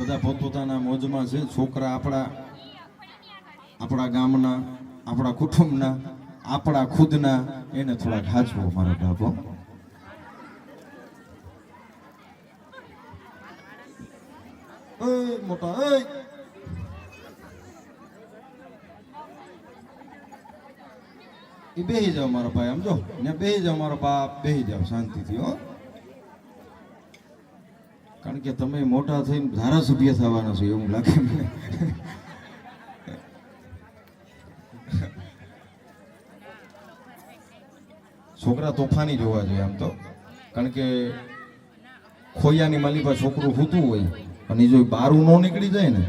બધા પોતપોતાના મોજમાં છે. છોકરા આપણા ગામના, આપણા કુટુંબના, આપણા ખુદના, એને થોડાક હાચવો મારો બાપો. મોટા એ બેહી જાવ મારો ભાઈ, આમ જો ને બેહી જાવ મારો બાપ, બેહી જાવ શાંતિથી હો. કારણ કે તમે મોટા થઈને ધારાસભ્ય થવાના છો એવું લાગે મને. છોકરા તોફાની જોવા જોઈએ આમ તો. કારણ કે ખોયાની માલિપા છોકરું સૂતું હોય અને જો બારું ન નીકળી જાય ને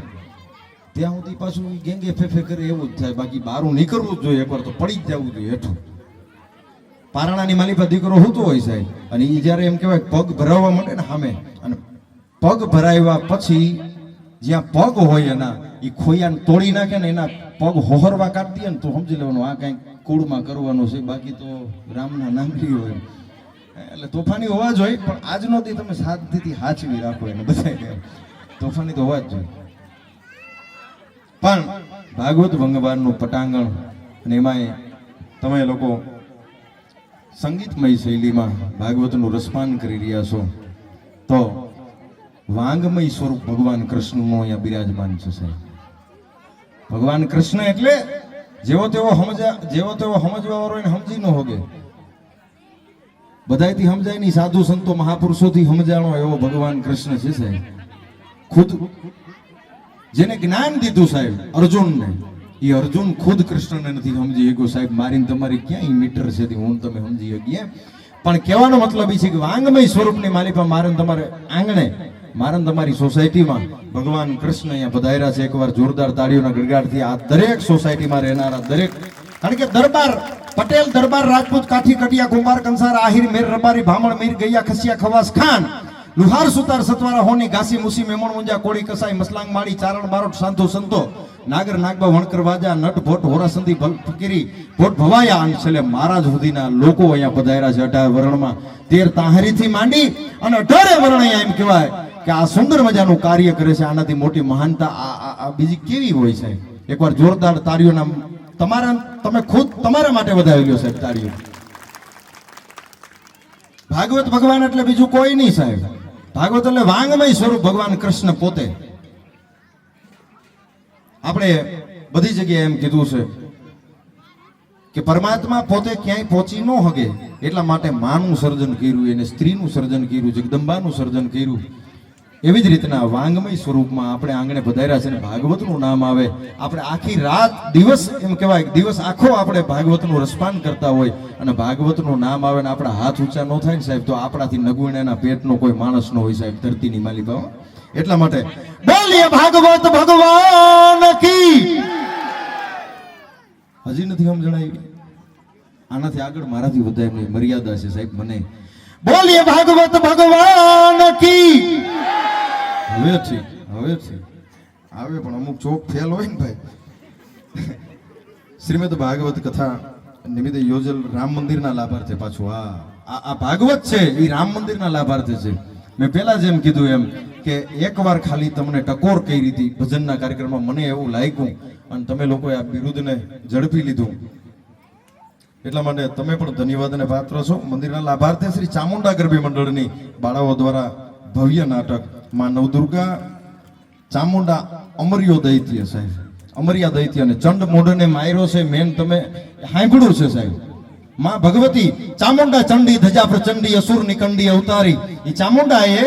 ત્યાં સુધી પાછું ગેંગે ફેફે કરે એવું જ થાય. બાકી બારું નીકળવું જ જોઈએ, એકવાર તો પડી જ જવું જોઈએ હેઠું. પારણાની માલિપા દીકરો સૂતો હોય સાહેબ, અને એ જ્યારે એમ કહેવાય પગ ભરાવવા માંડે ને સામે, અને પગ ભરાવ્યા પછી જ્યાં પગ હોય એના એ ખોયાને તોડી નાખે ને એના પગ હોહરવા કાઢી દે ને તો સમજી લેવાનું આ કંઈક કુળમાં કરવાનું છે. બાકી તો રામના નામડી હોય એટલે તોફાની હોવા જોઈએ. પણ આજનો દી તમે શાંતિથી હાચવી રાખો એને બધાને. તોફાની તો હોવા જ જોઈએ. પણ ભાગવત ભગવાનનું પટાંગણ અને એમાંય તમે લોકો સંગીતમય શૈલીમાં ભાગવતનું રસપાન કરી રહ્યા છો તો વાંગમય સ્વરૂપ ભગવાન કૃષ્ણનું અહીંયા બિરાજમાન છે સાહેબ. ભગવાન કૃષ્ણ એટલે જેવો તેવો સમજવા વાળો એને સમજી ન હોગે, બધાયથી સમજાય નહીં, સાધુ સંતો મહાપુરુષોથી સમજાણો એવો ભગવાન કૃષ્ણ છે સાહેબ. ખુદ જેને જ્ઞાન દીધું સાહેબ અર્જુનને, એ અર્જુન ખુદ કૃષ્ણને નથી સમજી શક્યો સાહેબ. મારીને તમારી ક્યાંય મીટર છે હું તમે સમજી શકીએ. પણ કહેવાનો મતલબ એ છે કે વાંગમય સ્વરૂપની માલિપા મારે તમારે આંગણે, મારે તમારી સોસાયટીમાં ભગવાન કૃષ્ણ અહીંયા પધાર્યા છે. એકવાર જોરદાર તાળીઓના ગડગાડથી આ દરેક સોસાયટીમાં રહેનારા દરેક, કારણ કે દરબાર પટેલ, દરબાર રાજપૂત, કાઠી, કટિયા, કુંભાર, કંસાર, આહિર, મેર, રબારી, ભામણ, મીર, ગૈયા, ખસિયા, ખવાસ, ખાન, લુહાર, સુતાર, સતવારા, હોની, ઘાસી, મુસી, મેમણ, મુંજા, કોળી, કસાઈ, મસલાંગ, માળી, ચારણ, બારોટ, સાંધો, સંતો, નાગર, નાગબા, વણકર, વાજા, નટ, ભોટ, હોરાસંધી, ફકીરી, ભોટ, ભવાયા અને છેલ્લે મહારાજ સુધીના લોકો અહીંયા પધાર્યા છે. 18 વર્ણમાં 13 તાહરીથી માંડી અને 18 વર્ણ અહીંયા એમ કહેવાય કે આ સુંદર મજાનું કાર્ય કરે છે. આનાથી મોટી મહાનતા આ બીજી કેવી હોય છે? એકવાર જોરદાર તાળીઓના તમે ખુદ તમારા માટે વધાવી લ્યો સાહેબ તાળીઓ. ભાગવત ભગવાન એટલે બીજું કોઈ નહીં સાહેબ. ભાગવત એટલે વાંગમય સ્વરૂપ ભગવાન કૃષ્ણ પોતે. આપણે બધી જગ્યાએ એમ કીધું છે કે પરમાત્મા પોતે ક્યાંય પહોંચી ન હગે એટલા માટે માનું સર્જન કર્યું, એને સ્ત્રીનું સર્જન કર્યું, જગદંબાનું સર્જન કર્યું. એવી જ રીતના વાંગમય સ્વરૂપમાં આપણે આંગણે પધાર્યા છે. ભાગવતનું નામ આવે, આપણે આખી રાત દિવસ એમ કહેવાય દિવસ આખો આપણે ભાગવતનું રસપાન કરતા હોય અને ભાગવતનું નામ આવે ને આપણા હાથ ઊંચા ન થાય ને સાહેબ તો આપણાથી નગુણેના પેટનો કોઈ માણસ ન હોય સાહેબ, ધરતીની માલિકા. એટલા માટે બોલીએ ભાગવત ભગવાન કી. હજી નથી સમજણાવી, આનાથી આગળ મારાથી વધારે એમની મર્યાદા છે સાહેબ મને. બોલીએ ભાગવત ભગવાન કી. હવે ઠીક આવે પણ અમુક ચોક ફેલ હોય ને ભાઈ. શ્રીમદ ભાગવત કથા નિમિત્તે યોજેલ રામ મંદિરના લાભાર્થે પાછું આ ભાગવત છે એ રામ મંદિરના લાભાર્થે છે. મેં પહેલા જેમ કીધું એમ કે એકવાર ખાલી તમને ટકોર કરી હતી ભજનના કાર્યક્રમમાં, મને એવું લાગ્યું અને તમે લોકોએ આ બિરુદને ઝડપી લીધું એટલા માટે તમે પણ ધન્યવાદને પાત્ર છો. મંદિરના લાભાર્થે શ્રી ચામુંડા ગરબી મંડળની બાળાઓ દ્વારા ભવ્ય નાટક માં નવદુર્ગા ચામુંડા અમર્યો દૈત્ય સાહેબ, અમર્યા દૈત્ય અને ચંડ મોઢને માર્યો છે. મેન તમે સાંભળ્યું છે સાહેબ. માં ભગવતી ચામુંડા ચંડી ધજા પ્રચંડી અસુર નિકંડી અવતારી. એ ચામુંડા એ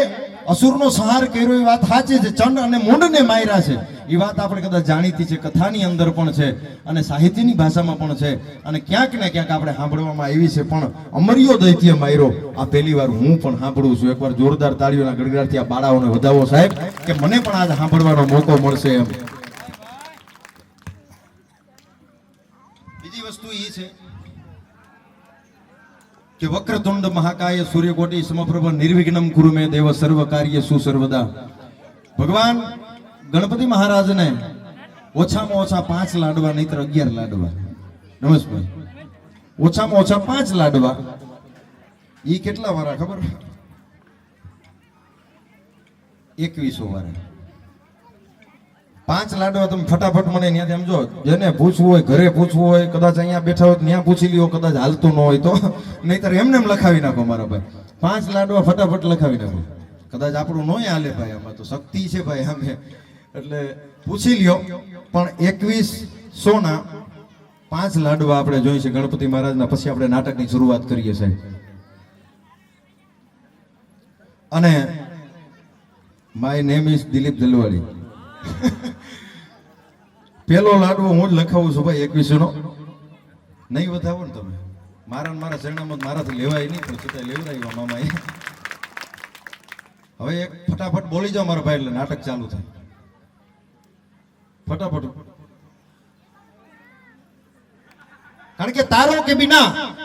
અસુરનો સંહાર કર્યો એ વાત સાચી છે. ચંડ અને મૂંડને માર્યા છે એ વાત આપણે કદાચ જાણીતી છે, કથાની અંદર પણ છે અને સાહિત્યની ભાષામાં પણ છે અને ક્યાંક ને ક્યાંક આપણે સાંભળવામાં આવી છે. પણ અમર્યો દૈત્ય માર્યો આ પહેલી વાર હું પણ સાંભળું છું. એકવાર જોરદાર તાળીઓના ગડગડાટથી આ બાળાઓને વધાવો સાહેબ કે મને પણ આજ સાંભળવાનો મોકો મળશે એમ. બીજી વસ્તુ એ છે કે વક્રતુંડ મહાકાય સૂર્યકોટી સમપ્રભ નિર્વિઘ્નમ કુરુ મે દેવ સર્વ કાર્ય સુસર્વદા. ભગવાન ગણપતિ મહારાજને ઓછામાં ઓછા 5 લાડવા નહીતર 11 લાડવા. નમસ્ભાઈ, ઓછામાં ઓછા 5 લાડવા. એ કેટલા વાળા ખબર? 2100 વાળા. 5 લાડવા તમે ફટાફટ મને ત્યાંથી સમજો, જેને પૂછવું હોય ઘરે પૂછવું હોય, કદાચ અહીંયા બેઠા હોય ત્યાં પૂછી લ્યો, કદાચ હાલતું ન હોય તો, નહીતર એમને એમ લખાવી નાખો મારા ભાઈ. 5 લાડવા ફટાફટ લખાવી નાખો. કદાચ આપણું નોય હાલે ભાઈ, આમાં તો શક્તિ છે ભાઈ અમે, એટલે પૂછી લ્યો. પણ 2100 ના 5 લાડવા આપણે જોઈશે ગણપતિ મહારાજના, પછી આપણે નાટકની શરૂઆત કરીએ સાહેબ. અને માય નેમ ઇઝ દિલીપ જલવાડી. પેલો લાડવો હું જ લખાવું છું ભાઈ 2100 નો. નહીં વધાવો ને તમે, મારા શરણામાં મારાથી લેવાય નહીં, પણ છતાં લેવડાવ્યા મામાએ. હવે એક ફટાફટ બોલી જાઓ મારા ભાઈ, એટલે નાટક ચાલુ થાય. फटाफट, कारण के तारों के बिना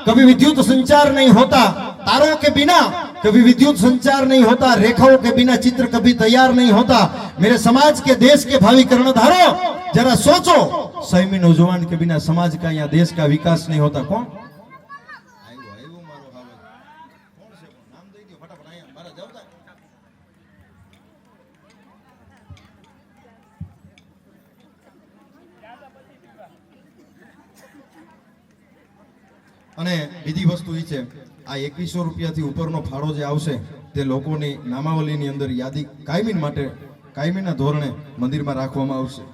कभी विद्युत संचार नहीं होता, तारों के बिना कभी विद्युत संचार नहीं होता, रेखाओं के बिना चित्र कभी तैयार नहीं होता. मेरे समाज के देश के भावी कर्णधारों जरा सोचो, सैमी नौजवान के बिना समाज का या देश का विकास नहीं होता. कौन અને બીજી વસ્તુ એ છે, આ 2100 રૂપિયાથી ઉપરનો ફાળો જે આવશે તે લોકોની નામાવલીની અંદર યાદી કાયમી માટે કાયમીના ધોરણે મંદિરમાં રાખવામાં આવશે.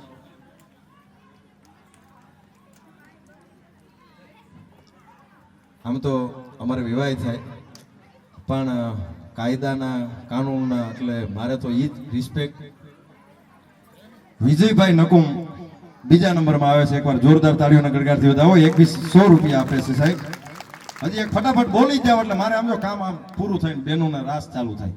આમ તો અમારે વિવાહ થાય, પણ કાયદાના કાનૂનના એટલે મારે તો ઈ જ રિસ્પેક્ટ. વિજયભાઈ નકુમ બીજા નંબરમાં આવે છે, એકવાર જોરદાર તાળીઓના ગડગાડથી વધાવો. 2100 રૂપિયા આપે છે સાહેબ. હજી એક ફટાફટ બોલી જાવ એટલે મારે આમ જો કામ આમ પૂરું થઈને બેનોના રાસ ચાલુ થાય.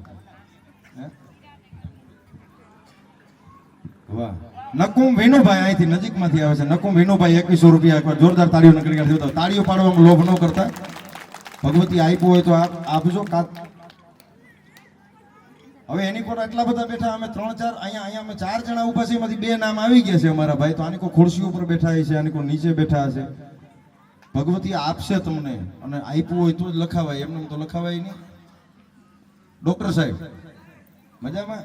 વાહ, નકુમ વિનુભાઈ અહીંથી નજીકમાંથી આવે છે. નકુમ વિનુભાઈ 2100 રૂપિયા, એકવાર જોરદાર તાળીઓના ગડગાડથી વધાવો. તાળીઓ પાડવામાં લોભ ન કરતા, ભગવતી આપ્યું હોય તો આપજો. હવે એની પર આટલા બધા બેઠા, અમે 3-4 અહીંયા અમે 4 જણા ઉભા છે, એમાંથી 2 નામ આવી ગયા છે અમારા ભાઈ. તો આની કોઈ ખુરશી ઉપર બેઠા છે, આની કોઈ નીચે બેઠા છે. ભગવતી આપશે તમને, અને આપ્યું હોય તો જ લખાવાય, એમને તો લખાવાય નહીં. ડોક્ટર સાહેબ મજામાં?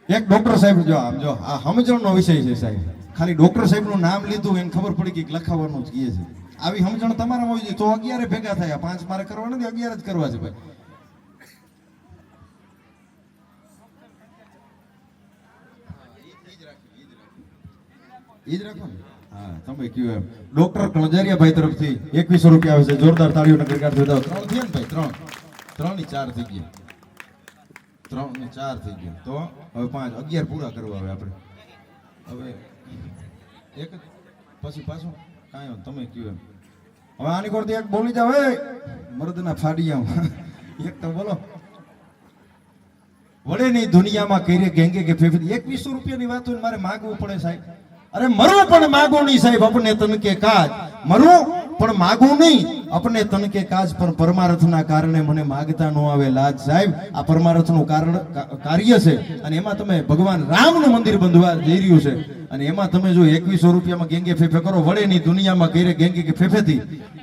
એક ડોક્ટર સાહેબ જો આમ જો આ સમજણનો વિષય છે સાહેબ. ખાલી ડોક્ટર સાહેબનું નામ લીધું એને ખબર પડી કે લખાવાનું જ કહે છે. આવી સમજણ તમારામાં હોવી જોઈએ તો 11 ભેગા થયા. 5 મારે કરવા નથી, 11 જ કરવા છે ભાઈ. ઈજ રાખો ને. હા, તમે કયો એમ. ડોક્ટર કણજારિયાભાઈ તરફથી 2100 રૂપિયા આવે છે. જોરદાર તાળીઓના ગડગાડથી વધાવો. 3 થયા ને ભાઈ, 3 ની 4 થઈ ગયા. 3 ને 4 થઈ ગયા. તો હવે 5 11 પૂરા કરવા આવે આપણે. હવે એક પછી પાછું કાંઈ તમે કયો એમ. હવે આની કોરથી એક બોલી જાવ, હે મર્દના ફાડિયા. એક તો બોલો. વડે નહીં દુનિયામાં કરીએ ગેંગે કે ફેફરી. 2100 રૂપિયાની વાત હોય મારે માગવું પડે સાહેબ. અરે મરવું પણ માગવું નહીં સાહેબ, अपने तन के काज. મરવું પણ માગવું નહીં, अपने तन के काज. પણ પરમાર્થના કારણે મને માગતા ન આવે લાજ સાહેબ. આ પરમાર્થનું કાર્ય છે, અને એમાં તમે ભગવાન રામનું મંદિર બંધવા જઈ રહ્યું છે, અને એમાં તમે જો 2100 રૂપિયામાં ગેંગે ફેફે કરો. વડે નહીં દુનિયામાં કઈરે ગેંગે કે ફેફેથી.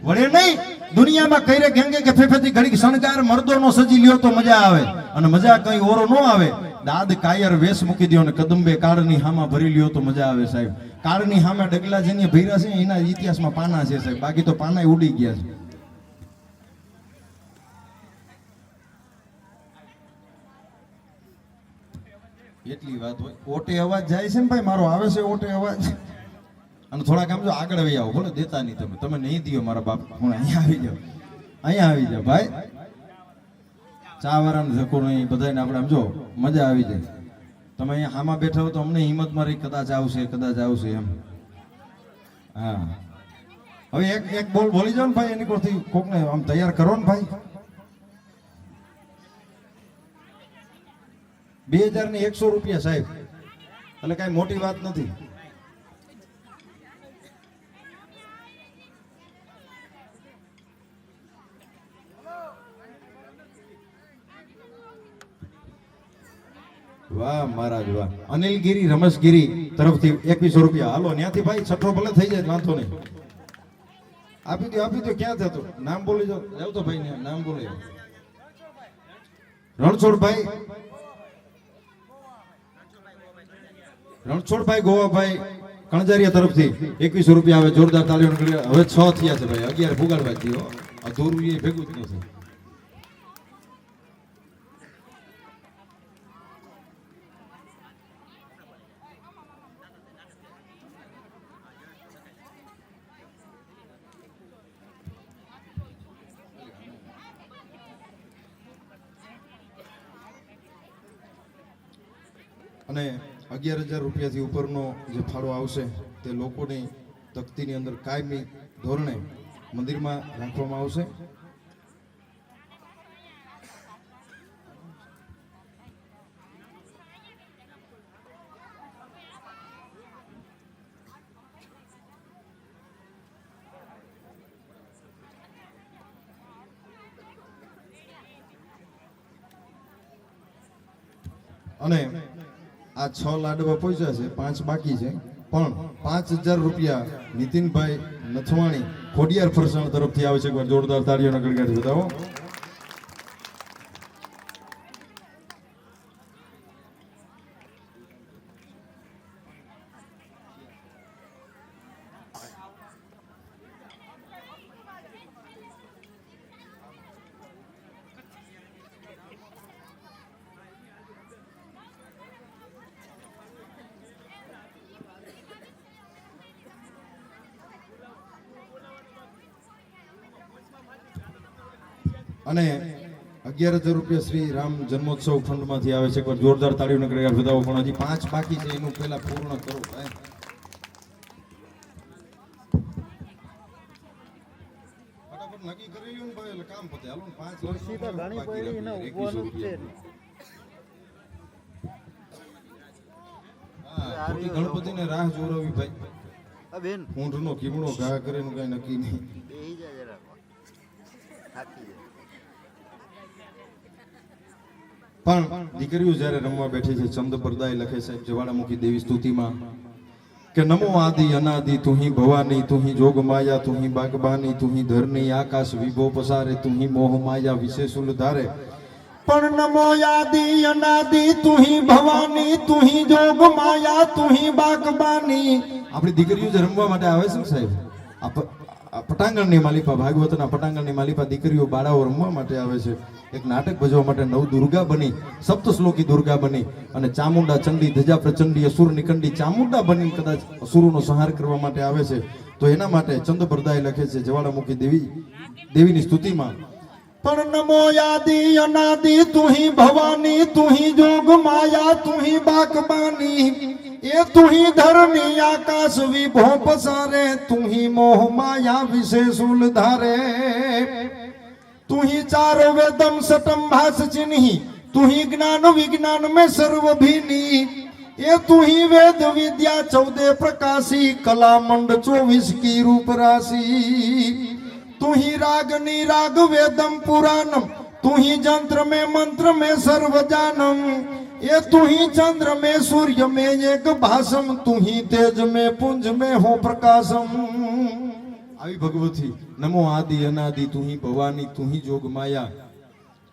વડે નહીં દુનિયામાં કઈરે ગેંગે કે ફેફેથી. ઘડીક શણગાર મર્દોનો સજી લ્યો તો મજા આવે, અને મજા કઈ ઓરો ન આવે. દાદ કાયર વેશ મૂકી દો ને કદંબે કાળની હામાં ભરી લ્યો તો મજા આવે સાહેબ. કાળની હામે ડગલા જેની ભર્યા છે એના ઇતિહાસમાં પાના છે સાહેબ, બાકી તો પાના ઉડી ગયા છે. એટલી વાત હોય. ઓટે અવાજ જાય છે ને ભાઈ, મારો આવે છે ઓટે અવાજ. અને થોડાક આમ જો આગળ વહી આવો, બોલો દેતા નહીં તમે, તમે નહીં દિયો મારા બાપ. હું અહીંયા આવી જાવ, અહીંયા આવી જાવ ભાઈ. ચા વાળાને ધક્કો નહીં, બધાને આપણે આમ જો મજા આવી જાય. તમે અહીંયા હામાં બેઠા હો તો અમને હિંમત મારી કદાચ આવશે એમ. હા, હવે એક બોલ બોલી જાવ ને ભાઈ, એની કોરથી કોકને આમ તૈયાર કરો ને ભાઈ. 2100 રૂપિયા સાહેબ, એટલે કઈ મોટી વાત નથી. વાહ મહારાજ વાહ. અનિલગીરી રમેશગીરી તરફથી 2100 રૂપિયા. હાલો ત્યાંથી ભાઈ છઠ્ઠો ભલે થઈ જાય, વાંધો નહીં. આપી દો. ક્યાં થતું નામ બોલી જાવ તો ભાઈ ને નામ બોલી. રણછોડભાઈ રણછોડભાઈ ગોવાભાઈ કણજારિયા તરફથી 2100 રૂપિયા આવે. જોરદાર તાળીઓ. હવે 6 થયા છે ભાઈ. 11 ફુગાડભાઈ થયો. અધૂરું એ ભેગું જ નથી. અને 11,000 રૂપિયાથી ઉપરનો જે ફાળો આવશે તે લોકોની તકતીની અંદર કાયમી ધોરણે મંદિરમાં રાખવામાં આવશે. અને આ 6 લાડવા પહોંચ્યા છે, 5 બાકી છે. પણ 5,000 રૂપિયા નીતિનભાઈ નથવાણી ખોડિયાર ફરસાણ તરફથી આવે છે. એકવાર જોરદાર તાળીઓના ગણગણાટ બતાવો. અને 11,000 રૂપિયા શ્રી રામ જન્મોત્સવ ફંડમાંથી આવે છે. એકવાર જોરદાર તાળીઓના ગણગણાટ બતાવો. પણ હજી 5 બાકી છે, એનું પહેલા પૂર્ણ કરો. ફટાફટ નક્કી કરી લ્યો ને ભાઈ, એટલે કામ પતે. હાલો 5 વર્ષથી તો ઘણી પડી ને ઉભવાનું છે. હા, ખોટી ગણપતિને રાહ જોરાવી ભાઈ. આ બેન ઊંટનો કીમડો ઘા કરેનું કઈ નક્કી નહીં. બેહી જા જરા. થાકી જાય. પણ દીકરીઓ જ્યારે રમવા બેઠી છે, ચંદ પરદાય લખે સાહેબ જવાળામુખી દેવી સ્તુતિમાં કે નમો આદિ અનાદિ તુહી ભવાની તુહી જોગ માયા તુહી બાગબાની તુહી ધરની આકાશ વિભો પસારે તુહી મોહ માયા વિશેષુલ ધારે. પણ નમો આદિ અનાદિ તુહી ભવાની તુહી જોગ માયા તુહી બાગબાની. આપણી દીકરીઓ જે રમવા માટે આવે છે સાહેબ, પટાંગણની માલિપા, ભાગવતના પટાંગણની માલિપા દીકરીઓ બાળાઓ રમવા માટે આવે છે. એક નાટક ભજવા માટે નવ દુર્ગા બની, સપ્તશ્લોકી દુર્ગા બની અને ચામુંડા ચંડી ધજા પ્રચંડી અસુર નિકંડી ચામુંડા બની કદાચ અસુરોનો સંહાર કરવા માટે આવે છે. તો એના માટે ચંદ પરદાય લખે છે જવાળામુખી દેવીની સ્તુતિમાં પણ નમો આદિ અનાદિ તુહી ભવાની તુહી જોગ માયા તુહી બાકબાની. એ તુહી ધરની આકાશ વિભો પસારે તુહી મોહ માયા વિશેષુલ ધારે. તુહી ચાર વેદમ સટમ ભાસ ચિન્હી તુહી જ્ઞાન વિज्ञान में सर्व भीनी. ये તુહી વેદ વિદ્યા 14 प्रकाशी कला मंड 24 की रूप राशि. તુહી रागनी राग वेदम पुराणम તુહી जंत्र में मंत्र में सर्व जानम. ये તુહી चंद्र में सूर्य में एक भासम તુહી तेज में पुंज में हो प्रकाशम. આવી ભગવતી નમો આદિ અનાદિ તુહી ભવાની તુહી જોગ માયા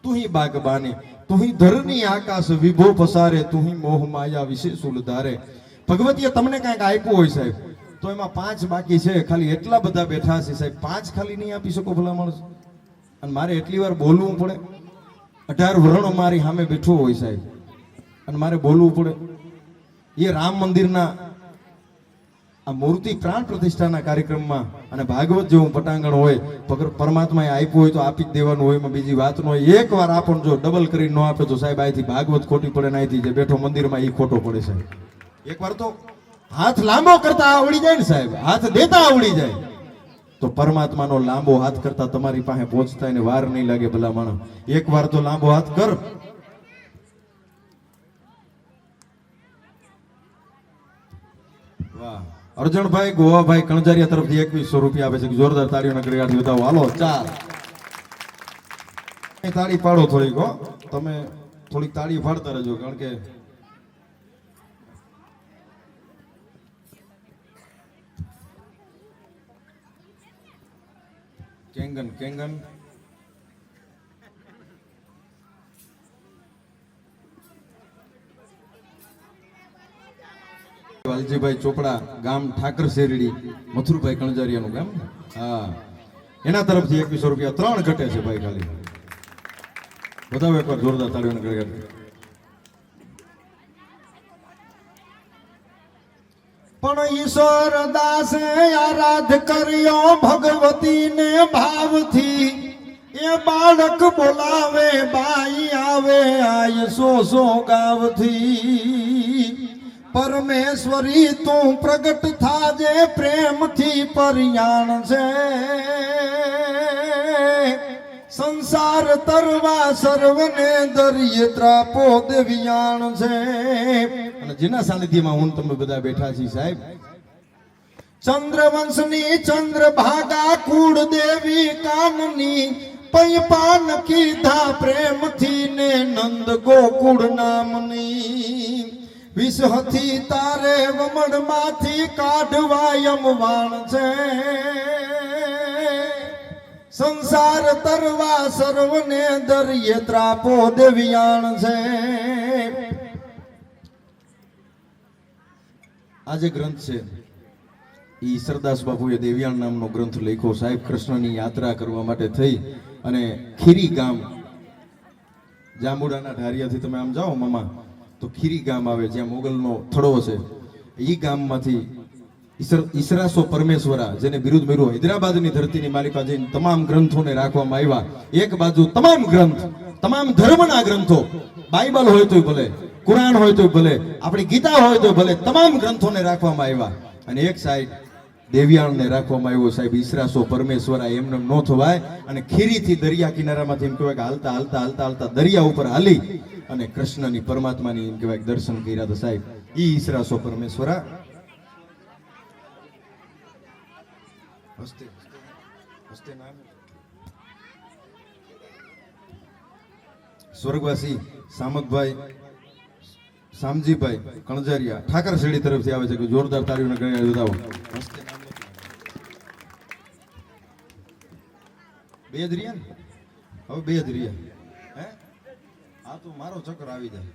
તુહી બાગબાની તુહી ધરની આકાશ વિભો પસારે તુહી મોહ માયા વિશેષુલ ધારે. ભગવતીએ તમને કંઈક આપ્યું હોય સાહેબ, તો એમાં 5 બાકી છે. ખાલી એટલા બધા બેઠા છે સાહેબ, 5 ખાલી નહીં આપી શકો ભલા માણસ. અને મારે એટલી વાર બોલવું પડે. 18 વરણ મારી સામે બેઠો હોય સાહેબ, અને મારે બોલવું પડે. એ રામ મંદિરના આ મૂર્તિ પ્રાણ પ્રતિષ્ઠાના કાર્યક્રમમાં અને ભાગવત જેવું પટાંગણ હોય, પરમાત્માએ આપ્યું હોય તો આપી જ દેવાનું હોય. એમાં બીજી વાત ન હોય. એકવાર આપણ જો ડબલ કરીને ન આપે તો સાહેબ અહીંથી ભાગવત ખોટી પડે ને અહીંથી જે બેઠો મંદિરમાં એ ખોટો પડે સાહેબ. એકવાર તો હાથ લાંબો કરતા આવડી જાય ને સાહેબ, હાથ દેતા આવડી જાય તો પરમાત્માનો લાંબો હાથ કરતા તમારી પાસે પહોંચતા એને વાર નહીં લાગે ભલા માણસ. એકવાર તો લાંબો હાથ કર. વાહ. અર્જણભાઈ ગોવાભાઈ કણજારિયા તરફથી 2100 રૂપિયા આપે છે. જોરદાર તાળીઓના ગણગણાટ બતાવો. હાલો 4 તાળી પાડો થોડીક. હો તમે થોડીક તાળી પાડતા રહેજો, કારણ કે કેંગન વાલજીભાઈ ચોપડા, ગામ ઠાકર શેરડી, મથુરભાઈ કણજારિયાનું ગામ. હા, એના તરફથી 2100 રૂપિયા 3 ઘટે છે ભાઈ. ખાલી બતાવો એકવાર જોરદાર તાળીઓને ગળગડાટ. પણ ઈશ્વર દાસે આરાધ કર્યો ભગવતીને ભાવથી, એ બાળક બોલાવે બાઈ આવે આય સો ગાવથી. પરમેશ્વરી તું પ્રગટ થાજે પ્રેમથી પર્યાણ છે, સંસાર તરવા સર્વને દરિયે ત્રાપો દેવિયાણ છે. અને જેના સાનિધ્યમાં હું તમે બધા બેઠા છીએ સાહેબ, ચંદ્રવંશની ચંદ્રભાગા કુળ દેવી કાનની, પૈપાન કીધા પ્રેમથી ને નંદ ગોકુળ નામની. વિષહથી તારે વમણમાંથી કાઢવા યમવાણ છે, સંસાર તરવા સર્વને દરિયે ત્રાપો દેવિયાણ છે. આ જે ગ્રંથ છે એ ઈશ્વરદાસ બાપુએ દેવિયાણ નામનો ગ્રંથ લખ્યો સાહેબ. કૃષ્ણની યાત્રા કરવા માટે થઈ અને ખીરી ગામ, જાંબુડાના ઢારિયાથી તમે આમ જાઓ મામા તો ખીરી ગામ આવે, જ્યાં મોગલનો થડો છે. એ ગામમાંથી ઈસરાસો પરમેશ્વરા, જેને બિરુદ મેળવ્યું, હૈદરાબાદની ધરતીની માલિકા જઈને તમામ ગ્રંથોને રાખવામાં આવ્યા. એક બાજુ તમામ ગ્રંથ, તમામ ધર્મના ગ્રંથો, બાઇબલ હોય તોય ભલે, કુરાન હોય તોય ભલે, આપણી ગીતા હોય તોય ભલે, તમામ ગ્રંથોને રાખવામાં આવ્યા. અને એક સાઈડ દેવિયાણને રાખવામાં આવ્યો સાહેબ. ઈસરાસો પરમેશ્વરા એમને નો થવાય. અને ખીરીથી દરિયા કિનારામાંથી એમ કહેવાય કે હાલતા હાલતા હાલતા હાલતા દરિયા ઉપર હાલી અને કૃષ્ણની પરમાત્માની એમ કહેવાય દર્શન કર્યા હતા સાહેબ. ઈ ઈસરાસો પરમેશ્વરા. હસ્તે હસ્તે નામ સ્વર્ગવાસી સામકભાઈ શામજીભાઈ કણજારિયા ઠાકર શેરડી તરફથી આવે છે કે જોરદાર તાળીઓને ગણ્યા વધાવો. બે જ રહ્યા ને, હવે બે જ રહ્યા. હે આ તો મારો ચક્કર આવી જાય.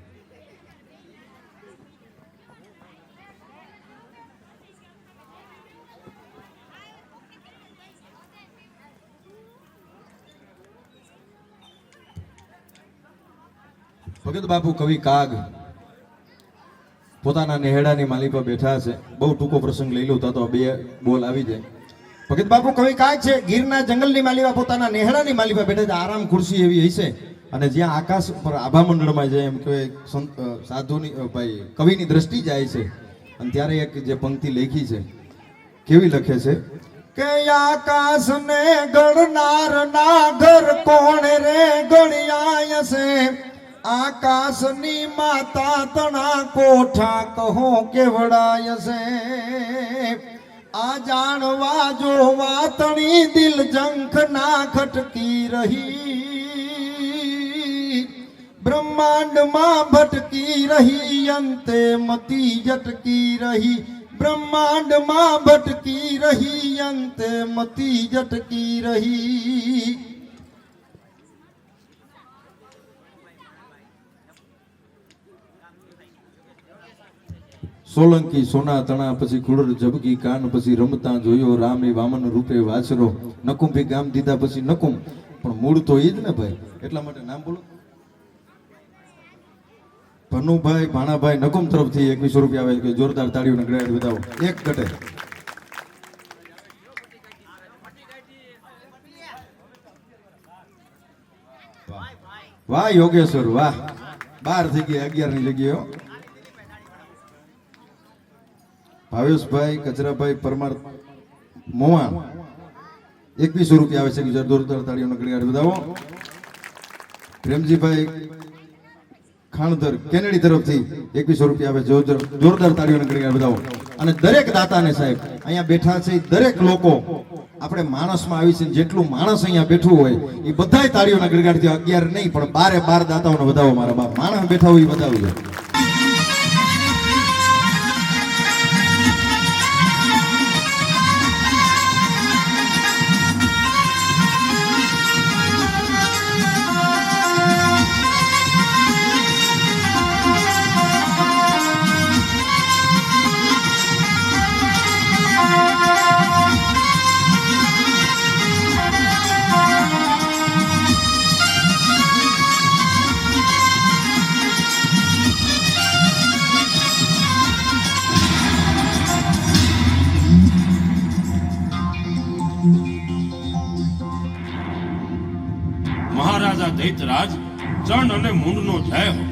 ભગત બાપુ કવિ કાગ પોતાના નેહડાની માલી પર બેઠા છે. બહુ ટૂંકો પ્રસંગ લઈ લઉં તો બે બોલ આવી જાય. ભગત બાપુ કવિ કાગ છે, ગીરના જંગલની માલીમાં પોતાના નેહડાની માલી પર બેઠા છે. આરામ ખુરશી એવી હશે અને જ્યાં આકાશ પર આભા મંડળમાં જાય એમ કે સાધુની ભાઈ કવિની દ્રષ્ટિ જાય છે. અને ત્યારે એક જે પંક્તિ લખી છે, કેવી લખે છે કે આકાશ ને ગણનાર ના ઘર કોણ રે ગણ્યા છે, આકાશની માતા તણા કોઠા કહો કેવડાય છે, આ જાણવા જોવા તણી દિલ જંખ ના ખટકી રહી, બ્રહ્માંડમાં ભટકી રહી અંતે મતી જટકી રહી, બ્રહ્માંડમાં ભટકી રહી અંતે મતી જટકી રહી. સોલંકી સોના તણા પછી કુળર ઝબકી કાન પછી રમતા જોયો રામે વામન રૂપે વાછરો, નકુંભી ગામ દીધા પછી નકુમ, પણ મૂળ તો ઈ જ ને ભાઈ. એટલા માટે નામ બોલો. ભનુભાઈ ભાણાભાઈ નકુમ તરફથી 2100 રૂપિયા આવે કે જોરદાર તાળીઓને ગળાટ બતાવો. એક ઘટે. વાહ યોગેશ્વર વાહ, 12 થઈ ગયા, 11 ની જગ્યાએ. ભાવેશભાઈ કચરાભાઈ પરમાર મોવાણ 2100 રૂપિયા આવે છે કે જોરદાર તાળીઓને ગળાટ બતાવો. પ્રેમજીભાઈ ખાણધર કેનેડી તરફથી 2100 રૂપિયા આવે, જોરદાર તાળીઓને ગળાટ બતાવો. અને દરેક દાતાને સાહેબ અહીંયા બેઠા છે દરેક લોકો, આપણે માણસમાં આવી છે જેટલું માણસ અહીંયા બેઠું હોય એ બધાય તાળીઓના ગળગાટથી 11 નહીં પણ 12 દાતાઓને વધાવો. મારા બાપ માણસ બેઠા હોય એ વધાવું છે. દૈતરાજ ચંડ અને મૂંડનો જય હો.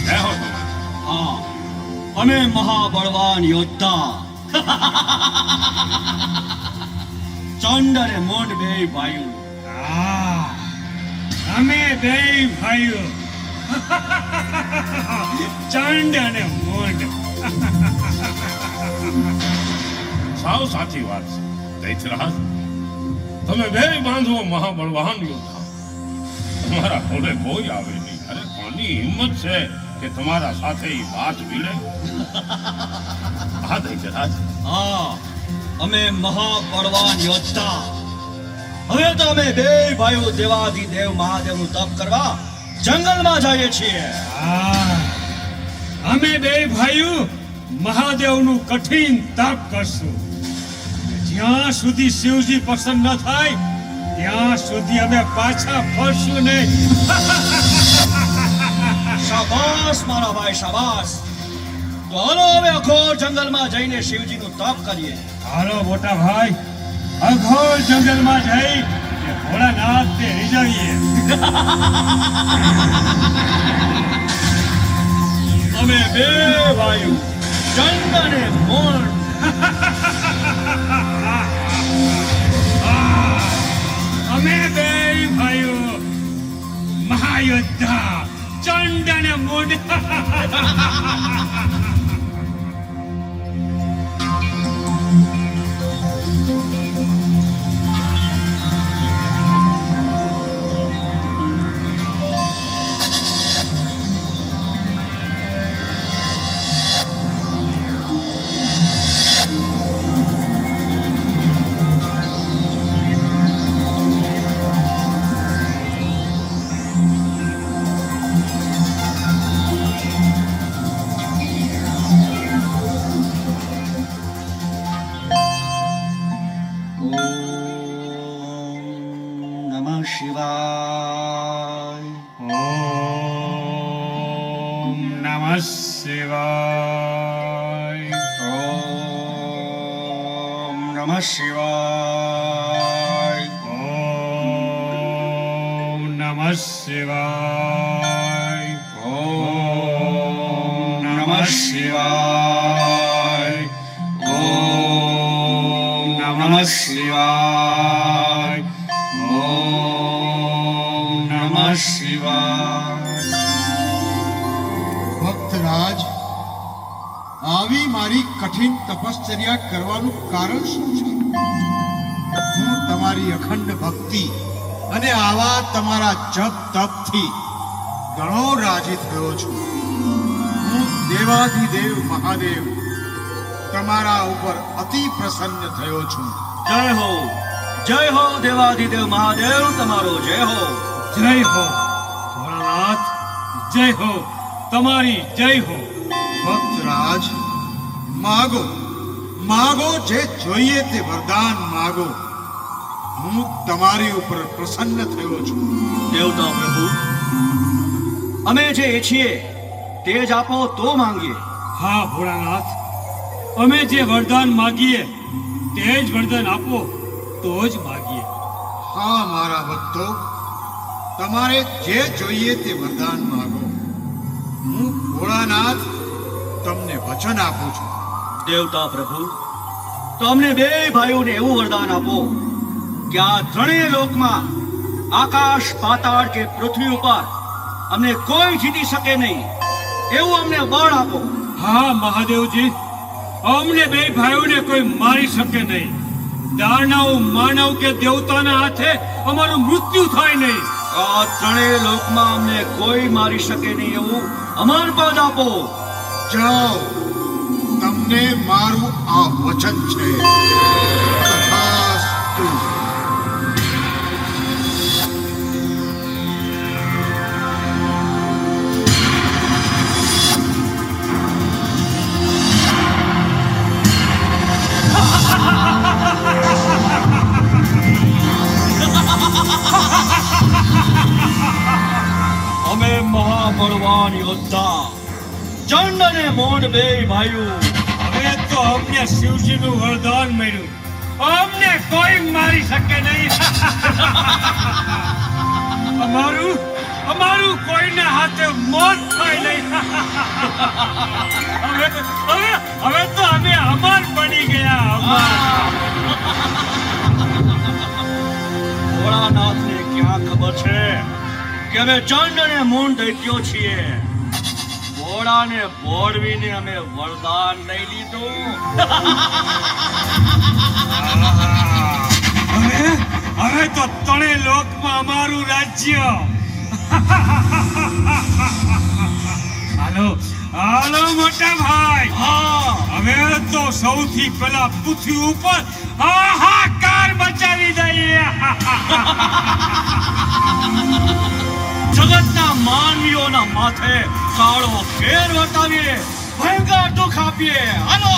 જય હો તમારે. હા, અમે મહાબળવાન યોદ્ધા ચંડ અને મોંડ બે ભાઈઓ. અમે બે ભાઈઓ ચંડ અને મોંડ. સાવ સાચી વાત છે દૈતરાજ. તમે બે બાંધવો મહાબળવાન યોદ્ધા. તમારા ઘોડે કોઈ આવે નહીં. અરે કોની હિંમત છે કે તમારા સાથે ઈ વાત ભીડે? હા દૈતરાજ. હા, અમે મહાબળવાન યોદ્ધા. હવે તો અમે બે ભાઈઓ દેવાધિદેવ મહાદેવનું તપ કરવા જંગલમાં જઈએ છીએ. અમે બે ભાઈઓ મહાદેવનું કઠિન તપ કરશું. જ્યાં સુધી શિવજી પસંદ ન થાય ત્યાં સુધી અમે પાછા ફરશું નહીં. શાબાશ મારા ભાઈ, શાબાશ. તો હાલો હવે અઘોર જંગલમાં જઈને શિવજીનું તપ કરીએ. હાલો મોટા ભાઈ, અઘોર જંગલમાં જઈ ભોળાનાથને રીઝવીએ. અમે બે ભાઈઓ ચંડ અને મોંડ. અમે બે ભાઈઓ મહાયોદ્ધા ચંડ અને મૂંડ. નમઃ શિવાય. ઓમ નમઃ શિવાય. ઓમ નમઃ શિવાય. ઓમ નમઃ શિવાય. ઓમ નમઃ શિવાય. ઓમ નમઃ શિવાય. ઓમ નમઃ શિવાય. ભક્તરાજ, આવી મારી કઠિન તપશ્ચર્યા કરવાનું કારણ શું છે? હું તમારી અખંડ ભક્તિ અને આવા તમારા જપ તપથી ઘણો રાજી થયો છું. હું દેવાધિદેવ મહાદેવ તમારા ઉપર અતિ પ્રસન્ન થયો છું. જય હો દેવાધિદેવ મહાદેવ, તમારો જય હો. જય હો ભોળાનાથ, જય હો તમારી જય હો. ભક્તરાજ, માગો માગો જે જોઈએ તે વરદાન માગો. હું તમારી ઉપર પ્રસન્ન થયો છું. દેવતા પ્રભુ, અમે જે ઈચ્છીએ તે જ આપો તો માંગીએ. હા ભોળાનાથ, અમે જે વરદાન માગીએ તે જ વરદાન આપો તો જ માગીએ. હા મારા ભક્તો, તમારે જે જોઈએ તે વરદાન માગો. હું ભોળાનાથ તમને વચન આપું છું. દેવતા પ્રભુ, તો અમને બે ભાઈઓને એવું વરદાન આપો કે આ ત્રણેય લોકમાં આકાશ, પાતાળ કે પૃથ્વી ઉપર અમને કોઈ જીતી શકે નહીં એવું અમને બળ આપો. હા મહાદેવજી, અમને બે ભાઈઓને કોઈ મારી શકે નહીં. દાનવ, માનવ કે દેવતાના હાથે અમારું મૃત્યુ થાય નહીં. આ ત્રણેય લોકમાં અમને કોઈ મારી શકે નહીં એવું અમર પદ આપો. જાઓ, તમને મારું આ વચન છે. તથાસ્તુ. અમે મહાબળવાન યોદ્ધા ચંડ અને મોંડ બે ભાઈઓ હવે તો અમને શિવજીનું વરદાન મળ્યું. અમને કોઈ મારી શકે નહીં. અમારું કોઈના હાથે મોત થાય નહીં. હવે તો અમે અમર બની ગયા. ભોળાનાથને ક્યાં ખબર છે કે અમે ચંડ અને મૂન દૈત્યો છીએ. ભોળાને ભોળવીને અમે વરદાન લઈ લીધું. હવે તો ત્રણે લોકમાં અમારું રાજ્ય. હાલો મોટા ભાઈ. હા, હવે તો સૌથી પહેલા પૃથ્વી ઉપર હાહાકાર મચાવી દઈએ. જગતના માનવીઓના માથે કાળો ઘેર વટાવીએ, ભયંકર દુઃખ આપીએ. હાલો.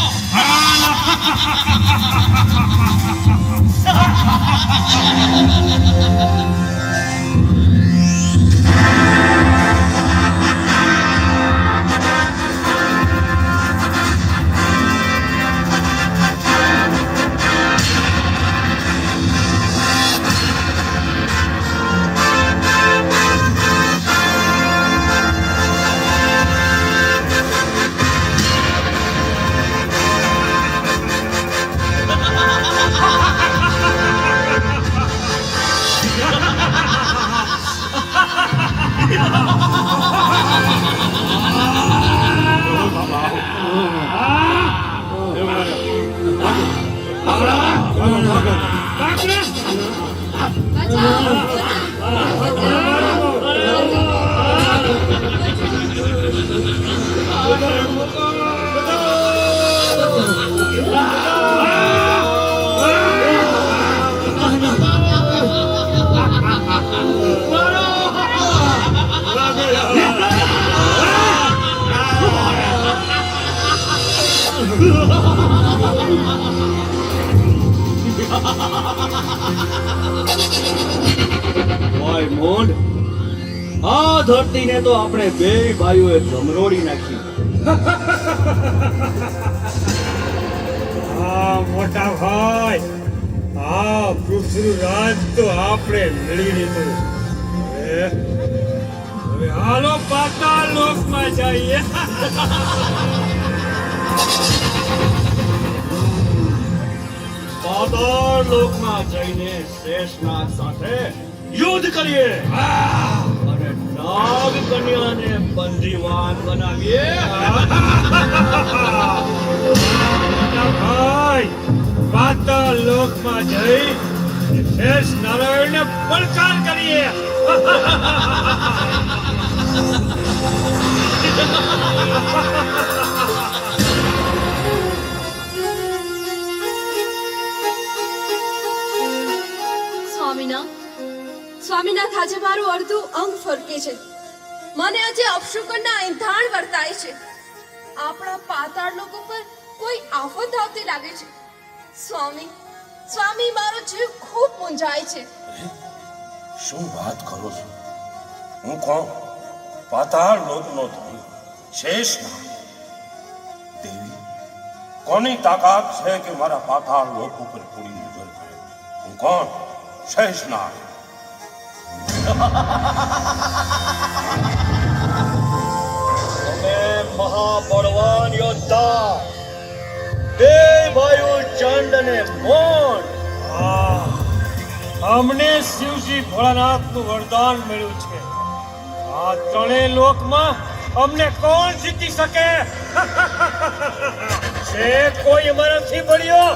ઓય મોંડ, આ ધરતીને તો આપણે બે ભાઈઓએ જમરોડી નાખી. મોટા ભાઈ, પૃથ્વીનું રાજ તો આપણે મેળવી લીધું. હવે હાલો પાતાળ લોકમાં જઈએ. પાતાળ લોકમાં જઈને શેષનાગ સાથે યુદ્ધ કરીએ અને નાગ કન્યાને બંદીવાન બનાવીએ. મોટા ભાઈ, પાતાળ લોકમાં જઈ શેષ નારાયણને પડકાર કરીએ. સ્વામીનાથ, આજે મારું અડધું અંગ ફરકે છે. મને આજે અપશુકનના ઇંધાણ વર્તાય છે. આપણા પાતાળ લોકો પર કોઈ આફત આવતી લાગે છે. સ્વામી, મારો જીવ ખૂબ મૂંઝાય છે. શું વાત કરો છો? હું કોણ? પાતાળ લોકનો ધણી શેષનાગ. દેવી, કોની તાકાત છે કે મારા પાતાળ લોક ઉપર પૂરી નજર કરે? હું કોણ? શેષનાગ. અમે મહાબળવાન યોદ્ધા બે ભાઈઓ ચંડ અને મોંડ. અમને શિવજી ભોળાનાથનું વરદાન મળ્યું છે. આ ત્રણેય લોકમાં અમને કોણ જીતી શકે? છે કોઈ અમારાથી બળ્યો?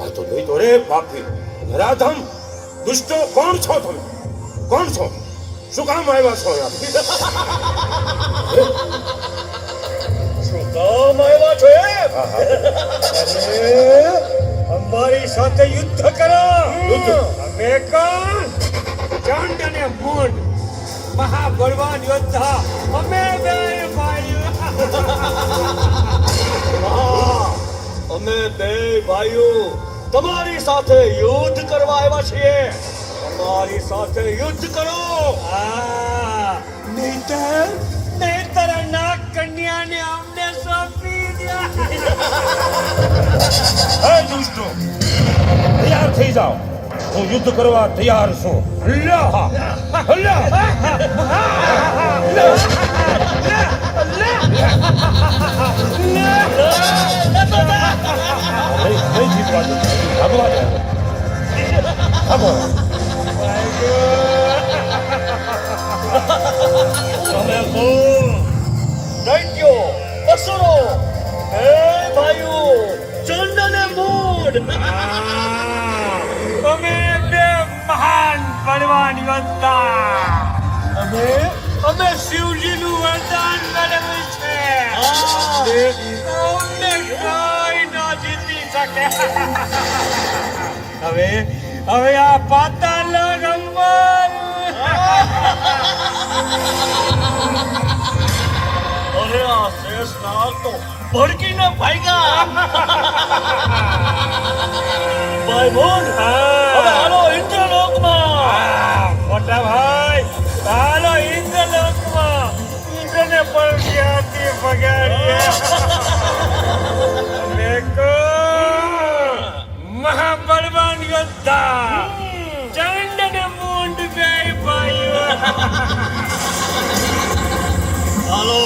આ તો નહીં તો રે પાપી નરાધમ દુષ્ટો. કોણ છો તમે? કોણ છો? શું કામ આવ્યા છો શું કામ આવ્યા છો? અમારી સાથે યુદ્ધ કરો. અમે કોણ? ચંડ અને મૂંડ, મહાબળવાન યોદ્ધા. અમે બે ભાઈઓ. અમે બે ભાઈઓ તમારી સાથે યુદ્ધ કરવા આવ્યા છીએ. અમારી સાથે યુદ્ધ કરો. નહીતર નાગ કન્યાને અમને સોંપી દે. હે દુષ્ટો, તૈયાર થઈ જાઓ. હું યુદ્ધ કરવા તૈયાર છું. હલ્લા! હલ્લા! નહીં જીતવા દો. ભાગવા દો. ભાગો. તમે કોણ? દૈત્યો, અસુરો, હે ભાઈઓ, ચંડ અને મૂઢ. અમે બે મહાન બળવાન યોદ્ધા. અમે શિવજીનું વરદાન મેળવ્યું છે. અમને કોઈ ન જીતી શકે. હવે આ પાતાળ રમવાનું. અરે આ શેષનાગ તો ભડકીને ભાગ્યા. ભાઈ મૂઢ, હવે હાલો ઇન્દ્રલોકમાં. મોટા ભાઈ, હાલો ઇન્દ્રલોકમાં. ઇન્દ્રને પણ ત્યાંથી ભગાડીએ. અમે કોણ? મહાબળવાન યોદ્ધા, ચંડ અને મૂંડ બે ભાઈઓ. હાલો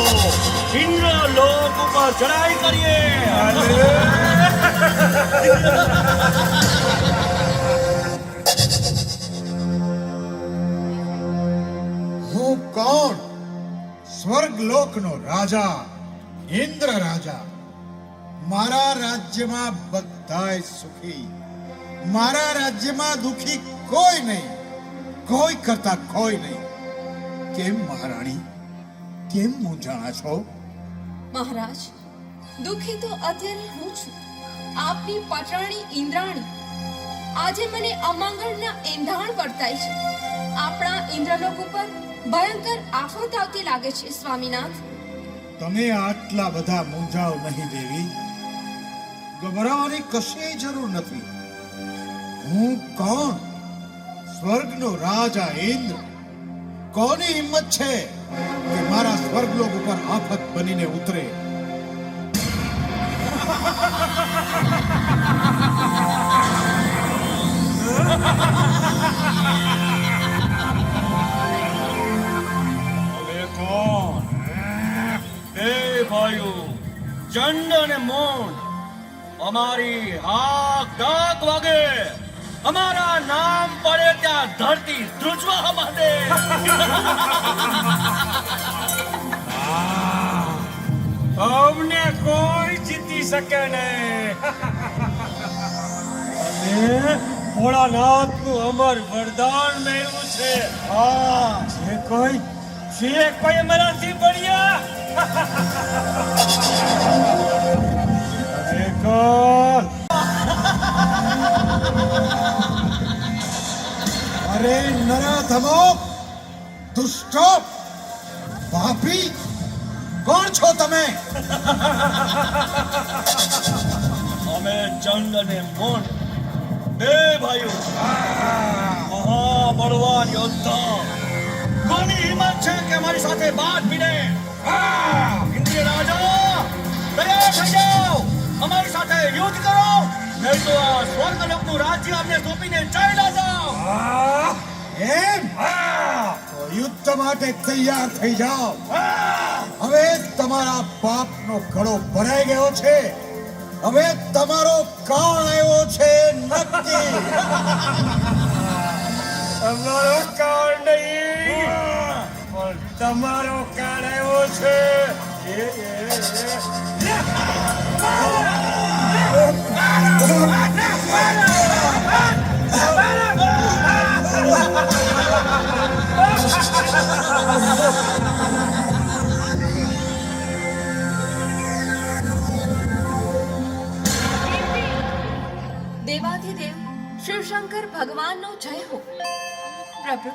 ઇન્દ્રલોક ઉપર ચડાઈ કરીએ. હું કોણ? સ્વર્ગલોકનો રાજા, ઇન્દ્ર રાજા. મારા રાજ્યમાં બધાય સુખી, મારા રાજ્યમાં દુખી કોઈ નહીં, કોઈ કરતા કોઈ નહીં. કેમ મહારાણી, કેમ મૂંઝાણા છો? મહારાજ, દુઃખી તો અત્યારે હું છું. આપની પટરાણી ઇન્દ્રાણી આજે મને અમંગળના એંધાણ વર્તાય છે. આપણા ઇન્દ્રલોક ઉપર ભયંકર આફત આવતી લાગે છે. સ્વામીનાથ, તમે આટલા બધા મૂંઝાવ નહીં દેવી. ગભરાવાની કશી જરૂર નથી. હું કોણ? સ્વર્ગનો રાજા ઇન્દ્ર. કોની હિંમત છે કે મારા સ્વર્ગલોક ઉપર આફત બનીને ઉતરે? હવે કોણ? હે ભાઈઓ, ચંડ અને મૂંડ, અમારી હાક ડાક વાગે, અમારા નામ પડે ત્યાં ધરતી ધ્રુજવા માંડે. અમને કોઈ જીતી શકે નહીં. અમે ભોળાનાથનું અમર વરદાન મેળવ્યું છે. જે કોઈ અમારાથી બળ્યા. હવે કોણ? અરે નરાધમો, દુષ્ટો, પાપી, કોણ છો તમે? અમે ચંડ અને મૂંડ બે ભાઈઓ, મહાબળવાન યોદ્ધા. કોની હિંમત છે કે અમારી સાથે બાદ ભીડે? ઇન્દ્રિય રાજા, તૈયાર થઈ જાઓ, અમારી સાથે યુદ્ધ કરો, નહીં તો આ સ્વર્ગલોકનું રાજ્ય અમને સોંપીને ચાલ્યા જાઓ. એમ? તો યુદ્ધ માટે તૈયાર થઈ જાઓ. હવે તમારા પાપનો ઘડો ભરાઈ ગયો છે. હવે તમારો કાળ આવ્યો છે નક્કી. અમારો કાળ નહીં, પણ તમારો કાળ આવ્યો છે. દેવાધિદેવ શિવશંકર ભગવાનનો જય હો. પ્રભુ,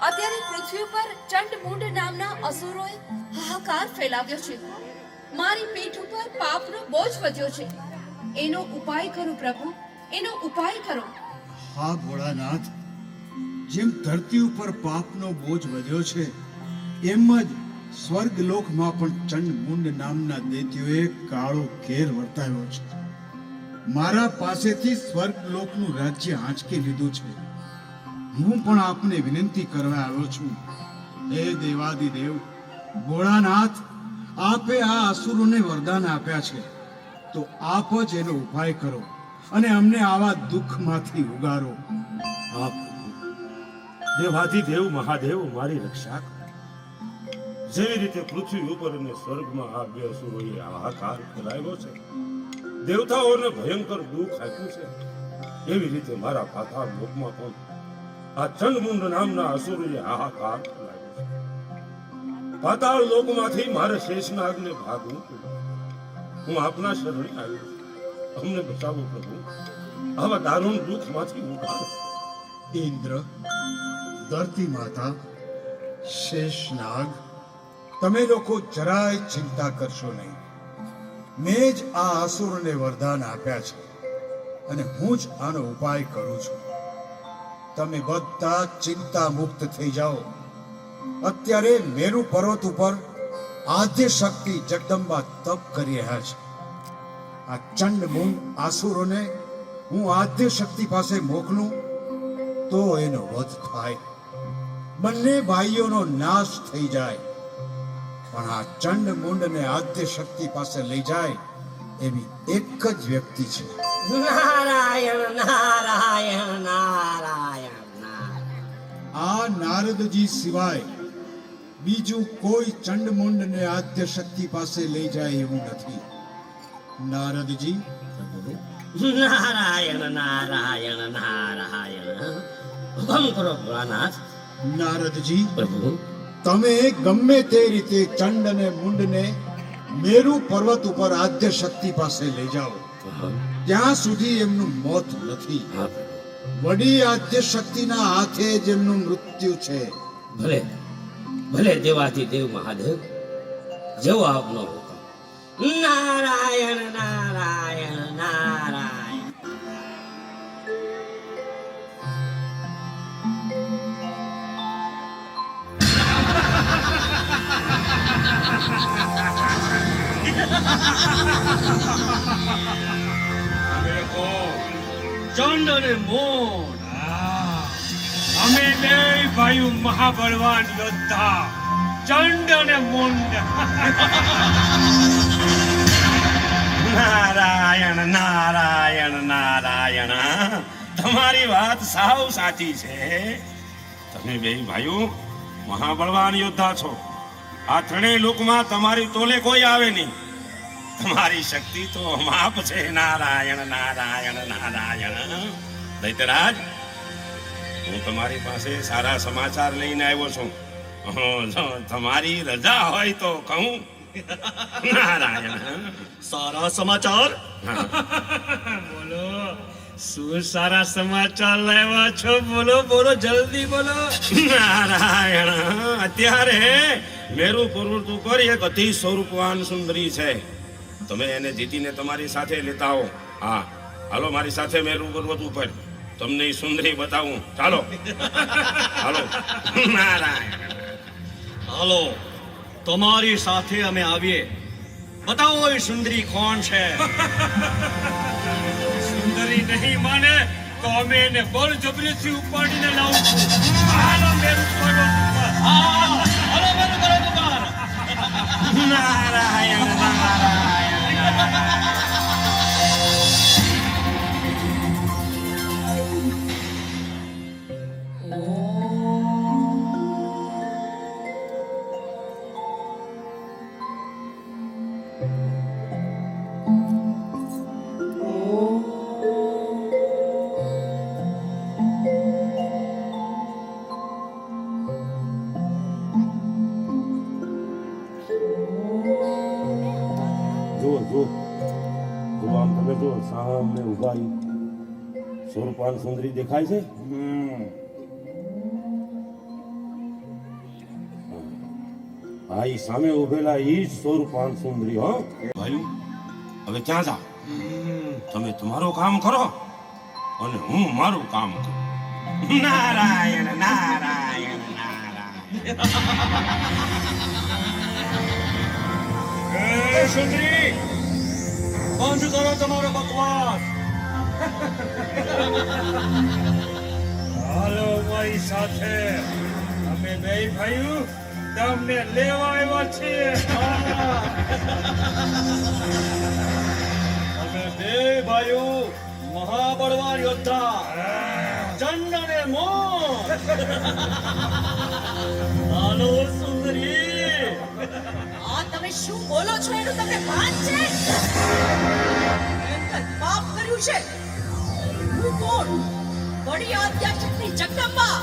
અત્યારે પૃથ્વી પર ચંડમુંડ નામના અસુરોએ હાહાકાર ફેલાવ્યો છે. મારી પીઠ ઉપર પાપનો બોજ વધ્યો છે. એનો ઉપાય કરો પ્રભુ, એનો ઉપાય કરો. હા ભોળાનાથ, જેમ ધરતી ઉપર પાપનો બોજ વધ્યો છે, એમ જ સ્વર્ગલોકમાં પણ ચંડમુંડ નામના દૈત્યોએ કાળો ઘેર વર્તાવ્યો છે. મારા પાસેથી સ્વર્ગલોકનું રાજ્ય આંચકી લીધું છે. હું પણ આપને વિનંતી કરવા આવ્યો છું, હે દેવાદિદેવ ભોળાનાથ, આપે આ અસુરોને વરદાન આપ્યા છે, તો આપ જ એનો ઉપાય કરો અને અમને આવા દુઃખમાંથી ઉગારો. આપ દેવાધિદેવ મહાદેવ મારી રક્ષા કરો. જેવી રીતે પૃથ્વી ઉપર અને સ્વર્ગમાં આ બે અસુરોએ હાહાકાર ફેલાવ્યો છે, દેવતાઓને ભયંકર દુઃખ આપ્યું છે, એવી રીતે મારા પાતાળ લોકમાં પણ આ ચંડમુંડ નામના અસુરોએ હાહાકાર ફેલાવ્યો છે. પાતાળ લોકમાંથી મારે શેષનાગને ભાગવું પડ્યું. હું આપના શરણે આવ્યો છું, અમને બચાવો પ્રભુ, આવા દારૂણ દુઃખમાંથી ઉગારો. ઇન્દ્ર, ધરતી માતા, શેષનાગ, તમે લોકો જરાય ચિંતા કરશો નહીં. મેં જ આ અસુરને વરદાન આપ્યા છે અને હું જ આનો ઉપાય કરું છું. તમે બધા ચિંતા મુક્ત થઈ જાઓ. અત્યારે મેરુ પર્વત ઉપર આદ્ય શક્તિ જગદંબા તપ કરી રહ્યા છે. આ ચંડમુંડ આસુરોને હું આદ્ય શક્તિ પાસે મોકલું તો એનો વધ થાય, બંને ભાઈઓનો નાશ થઈ જાય. પણ આ ચંડમુંડને આદ્ય શક્તિ પાસે લઈ જાય એવી એક જ વ્યક્તિ છે. નારાયણ નારાયણ નારાયણ નારાયણ. આ નારદજી સિવાય બીજું કોઈ ચંડમુંડને આદ્ય શક્તિ પાસે લઈ જાય એવું નથી. નારદજી બોલો. નારાયણ નારાયણ નારાયણ. હુકમ કરો ભોળાનાથ. નારદજી, પ્રભુ તમે ગમે તે રીતે ચંડ અને મુંડને મેરુ પર્વત ઉપર આદ્ય શક્તિ પાસે લઈ જાઓ, ત્યાં સુધી એમનું મોત નથી. વડી આદ્ય શક્તિના હાથે જ એમનું મૃત્યુ છે. ભલે ભલે દેવાધિદેવ મહાદેવ, જેવો આપનો હુકમ. નારાયણ નારાયણ નારાયણ. ચંડ અને મોન. અમે બે ભાઈઓ મહાબળવાન યોદ્ધા ચંડ અને મુંડ. નારાયણ નારાયણ નારાયણ. તમારી વાત સાવ સાચી છે. તમે બે ભાઈઓ મહાબળવાન યોદ્ધા છો. આ ત્રણેય લોકમાં તમારી તોલે કોઈ આવે નહીં. તમારી શક્તિ તો માપ છે. નારાયણ નારાયણ નારાયણ. દૈત્યરાજ, હું તમારી પાસે સારા સમાચાર લઈને આવ્યો છું. જો તમારી રજા હોય તો કહું. નારાયણ. સારા સમાચાર? બોલો, શું સારા સમાચાર લાવ્યા છો? બોલો બોલો, જલ્દી બોલો. નારાયણ, અત્યારે મેરુ પર્વત ઉપર એક અતિ સ્વરૂપવાન સુંદરી છે. તમે એને જીતીને તમારી સાથે લેતા આવો. હા, હાલો મારી સાથે મેરુ પર્વત ઉપર, તમને ઈ સુંદરી બતાવું. ચાલો હાલો. નારાયણ. હાલો, તમારી સાથે અમે આવીએ. બતાવો એ સુંદરી કોણ છે. સુંદરી નહીં માને તો અમે એને બળજબરીથી ઉપાડીને લાવું છું. હાલો મેરુ પર્વત ઉપર. હાલો મેરુ પર્વત ઉપર. નારાયણ નારાયણ. તમે જો સામે ઉભા સ્વરૂપાન સુંદરી દેખાય છે. હા, ઈ સામે ઉભેલા ઈ જ સ્વરૂપાન સુંદરી. હો ભાઈ, હવે ક્યાં જા? તમે તમારું કામ કરો અને હું મારું કામ કરું. નારાયણ નારાયણ નારાયણ. એ સુંદરી, બંધ કરો તમારો બકવાસ. હાલો મારી સાથે, અમે બે ભાઈઓ તમને લેવા આવ્યા છીએ. અમે બે ભાઈઓ મહાબળવાન યોદ્ધા ચંડ અને મોર. હાલો સુંદરી. આ તમે શું બોલો છો એનું તમને ભાન છે? ભયંકર પાપ કર્યું છે. હું કોણ? બડી આદ્યાશક્તિ જગદંબા.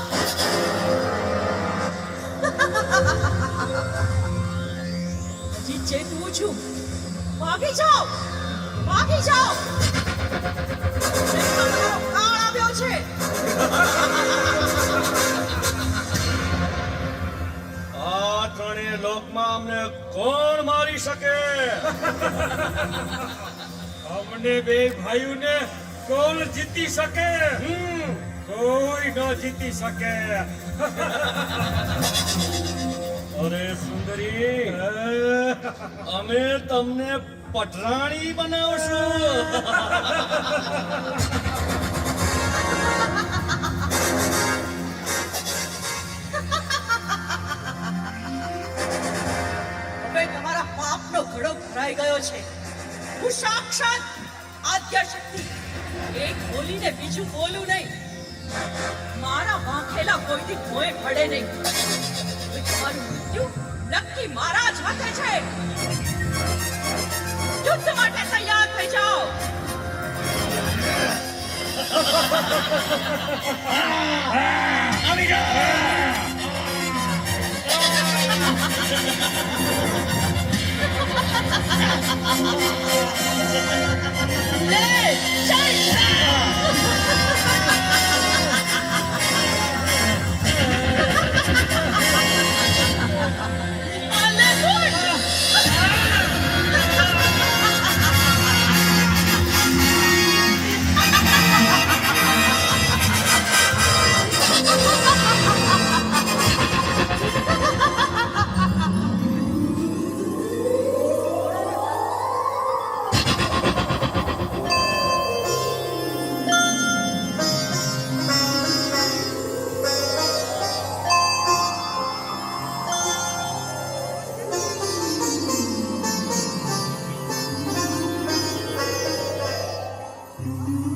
હજી ચેતવું છું. ભાગી જાઓ, ભાગી જાઓ. તમારો કાળ આવ્યો છે. આ ત્રણેય લોકમાં અમને કોણ મારી શકે? અમને બે ભાઈઓને કોણ જીતી શકે? કોઈ ન જીતી શકે. અરે સુંદરી, અમે તમને પટરાણી બનાવશું. હવે તમારા પાપનો ઘડો ભરાઈ ગયો છે. હું સાક્ષાત આદ્યશક્તિ. એક બોલીને બીજું બોલું નહીં. મારા વાંખેલા કોઈથી કોઈ પડે નહીં. હવે તમારું મૃત્યુ નક્કી મારા જ હાથે છે. યુદ્ધ માટે તૈયાર થઈ જાઓ. લે, ચાલ. આલે ગુડ.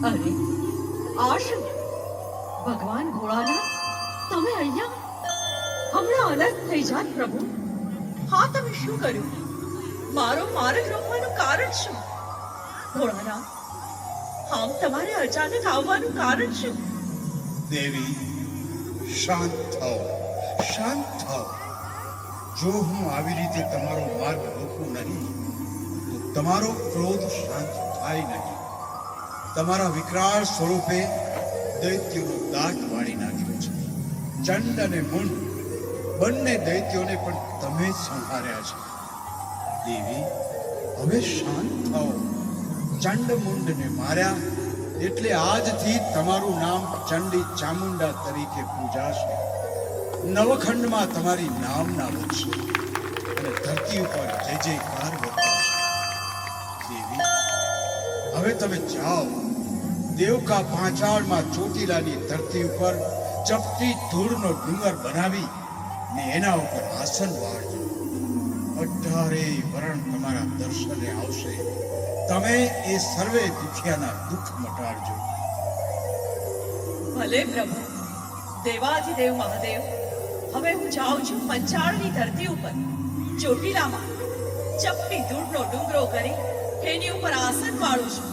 અરે આ શું? ભગવાન ભોળાનાથ, તમે અહીંયા? હમણાં અનર્થ થઈ જાત પ્રભુ. હા, તમે શું કર્યું? મારો માર્ગ રોકવાનું કારણ શું? ભોળાનાથ, આમ તમારે અચાનક આવવાનું કારણ શું? દેવી, શાંત થાઓ, શાંત થાઓ. જો હું આવી રીતે તમારો માર્ગ રોકું નહીં તો તમારો ક્રોધ શાંત થાય નહીં. તમારા વિકરાળ સ્વરૂપે દૈત્યોનો દાટ વાળી નાખ્યો છે. ચંડ અને મુંડ બંને દૈત્યોને પણ તમે જ સંહાર્યા છે. દેવી, હવે શાંત થાઓ. ચંડ મુંડને માર્યા એટલે આજથી તમારું નામ ચંડી ચામુંડા તરીકે પૂજાશે. નવખંડમાં તમારી નામના વધશે અને ધરતી ઉપર જય જયકાર વર્તાશે. દેવી, હવે તમે જાઓ. દેવકા પાંચાળમાં ચોટીલાની ધરતી ઉપર ચપટી ધૂળનો ડુંગર બનાવી ને એના ઉપર આસન વાળજો. 18 વરણ તમારા દર્શને આવશે. તમે એ સર્વે દુખિયાના દુઃખ મટાડજો. ભલે પ્રભુ. દેવાધિદેવ મહાદેવ, હવે હું જાઉં છું પંચાળની ધરતી ઉપર ચોટીલામાં. ચપટી ધૂળનો ડુંગરો કરી એની ઉપર આસન વાળું છું.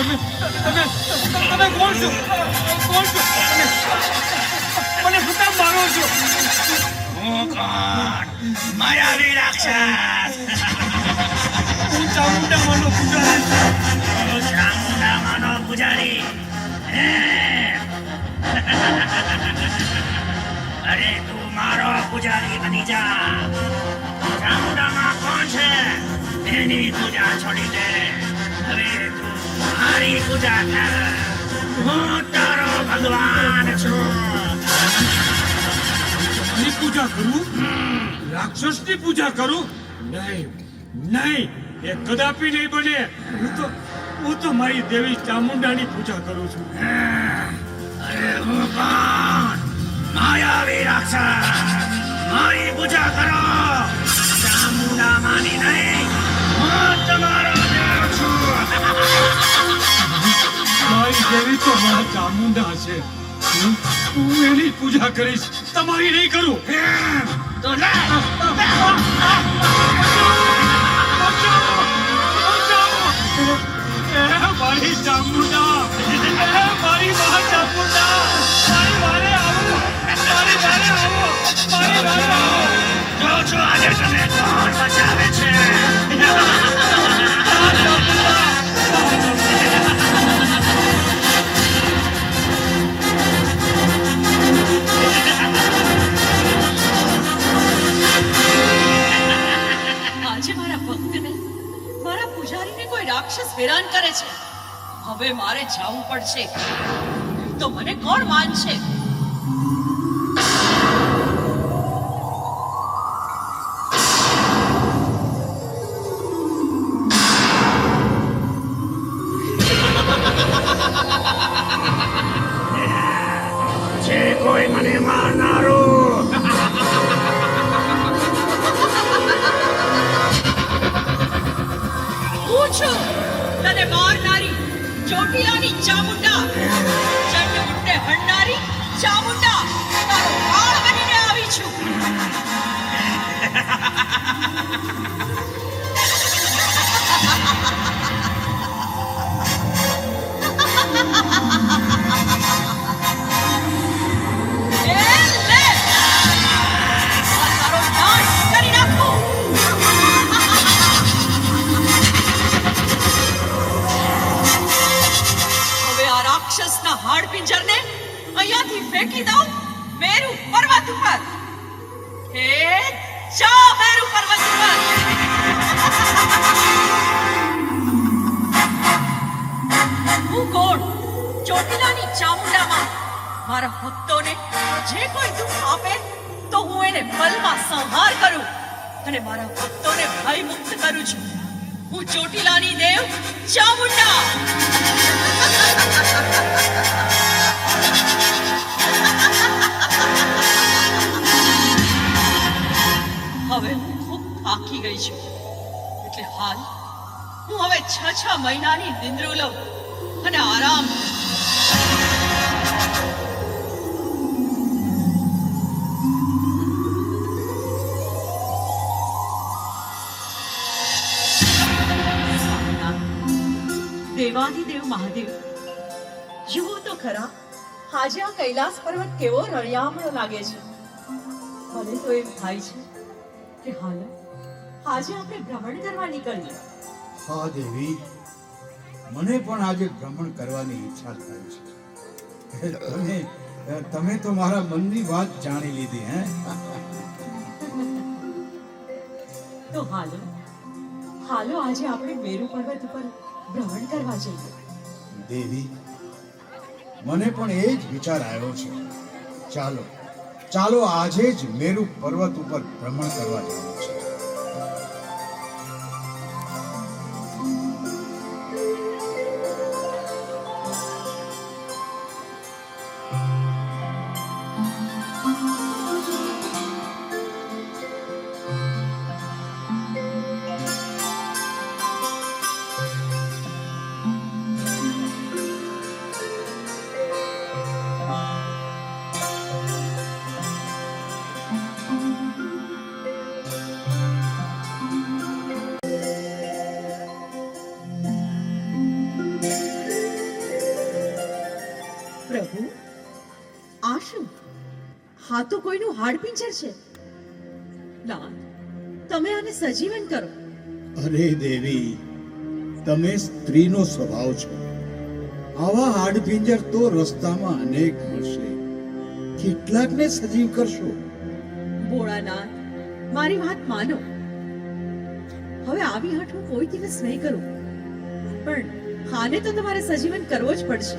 તમે તમે તમે કોણ છો? કોણ છો? મને શું કામ મારો છો? હું કોણ? માયાવી રાક્ષસ. હું ચામુંડા માનો પૂજારી છું. હું ચામુંડા માનો પૂજારી. અરે તું મારો પૂજારી બની જા. ચામુંડામાં કોણ છે એની પૂજા છોડી દે. હવે તું મારી પૂજા કર. હું તારો ભગવાન છું. મારી પૂજા કરું? રાક્ષસની પૂજા કરું? નહીં નહીં, એ કદાપી નહીં બને. હું તો મારી દેવી ચામુંડાની પૂજા કરું છું. અરે હું કોણ? માયાવી રાક્ષસ. મારી પૂજા કરો. ચામુંડા માની નહીં, હું તમારો દેવ છું. મારી દેવી તો મારા ચામુંડા છે. હું એની પૂજા કરીશ, તમારી નહીં કરું. તો લે. મારી ચામુંડા, મારી મહા ચામુંડા, મારી વારે આવો, મારી વારે આવો, મારી વારે આવો. જો છો આજે તને કોણ બચાવે છે. આજે મારા ભક્તને, મારા પૂજારીને કોઈ રાક્ષસ હેરાન કરે છે. હવે મારે જવું પડશે, તો મને કોણ માનશે? જે કોઈ મને મારનારો. હું છું તને મારનારી ચોટીલાની ચામુંડા. ચંડમુંડને હણનારી ચામુંડા. તારો કાળ બનીને આવી છું. એ લે! આ તારો નાશ કરી નાખું. હવે આ રાક્ષસના હાડપિંજરને અહીંયાથી ફેંકી દઉં મેરુ પર્વત ઉપર. હે જા મેરુ પર્વત ઉપર. હું કોણ? ચોટીલાની ચામુંડામાં. મારા ભક્તોને જે કોઈ દુઃખ આપે તો હું એને પલમાં સંહાર કરું અને મારા ભક્તોને ભય મુક્ત કરું છું. હું ચોટીલાની દેવ ચામુંડા. હવે હું ખૂબ થાકી ગઈ છું, એટલે હાલ હું હવે 6 મહિનાની નિંદ્રો લઉં અને આરામ કરું. દેવાધિદેવ મહાદેવ, જુઓ તો ખરા આજે આ કૈલાસ પર્વત કેવો રળિયામણો લાગે છે. મને તો એમ થાય છે કે હાલો આજે આપણે ભ્રમણ કરવા નીકળીએ. હા દેવી, મને પણ આજે ભ્રમણ કરવાની ઈચ્છા થાય છે. તમે તો મારા મનની વાત જાણી લીધી. હે તો હાલો હાલો આજે આપણે મેરુ પર્વત ઉપર ભ્રમણ કરવા જઈએ. દેવી, મને પણ એ જ વિચાર આવ્યો છે. ચાલો ચાલો આજે જ મેરુ પર્વત ઉપર ભ્રમણ કરવા જવું છે. હા તો કોઈનું હાડપિંજર છે. નાથ, તમે આને સજીવન કરો. અરે દેવી, તમે સ્ત્રીનો સ્વભાવ છો. આવા હાડપિંજર તો રસ્તામાં અનેક મળશે. કેટલાકને સજીવ કરશો? ભોળાનાથ, મારી વાત માનો. હવે આવી હઠ હું કોઈ દિવસ નહીં કરું, પણ હાને તો તમારે સજીવન કરવો જ પડશે.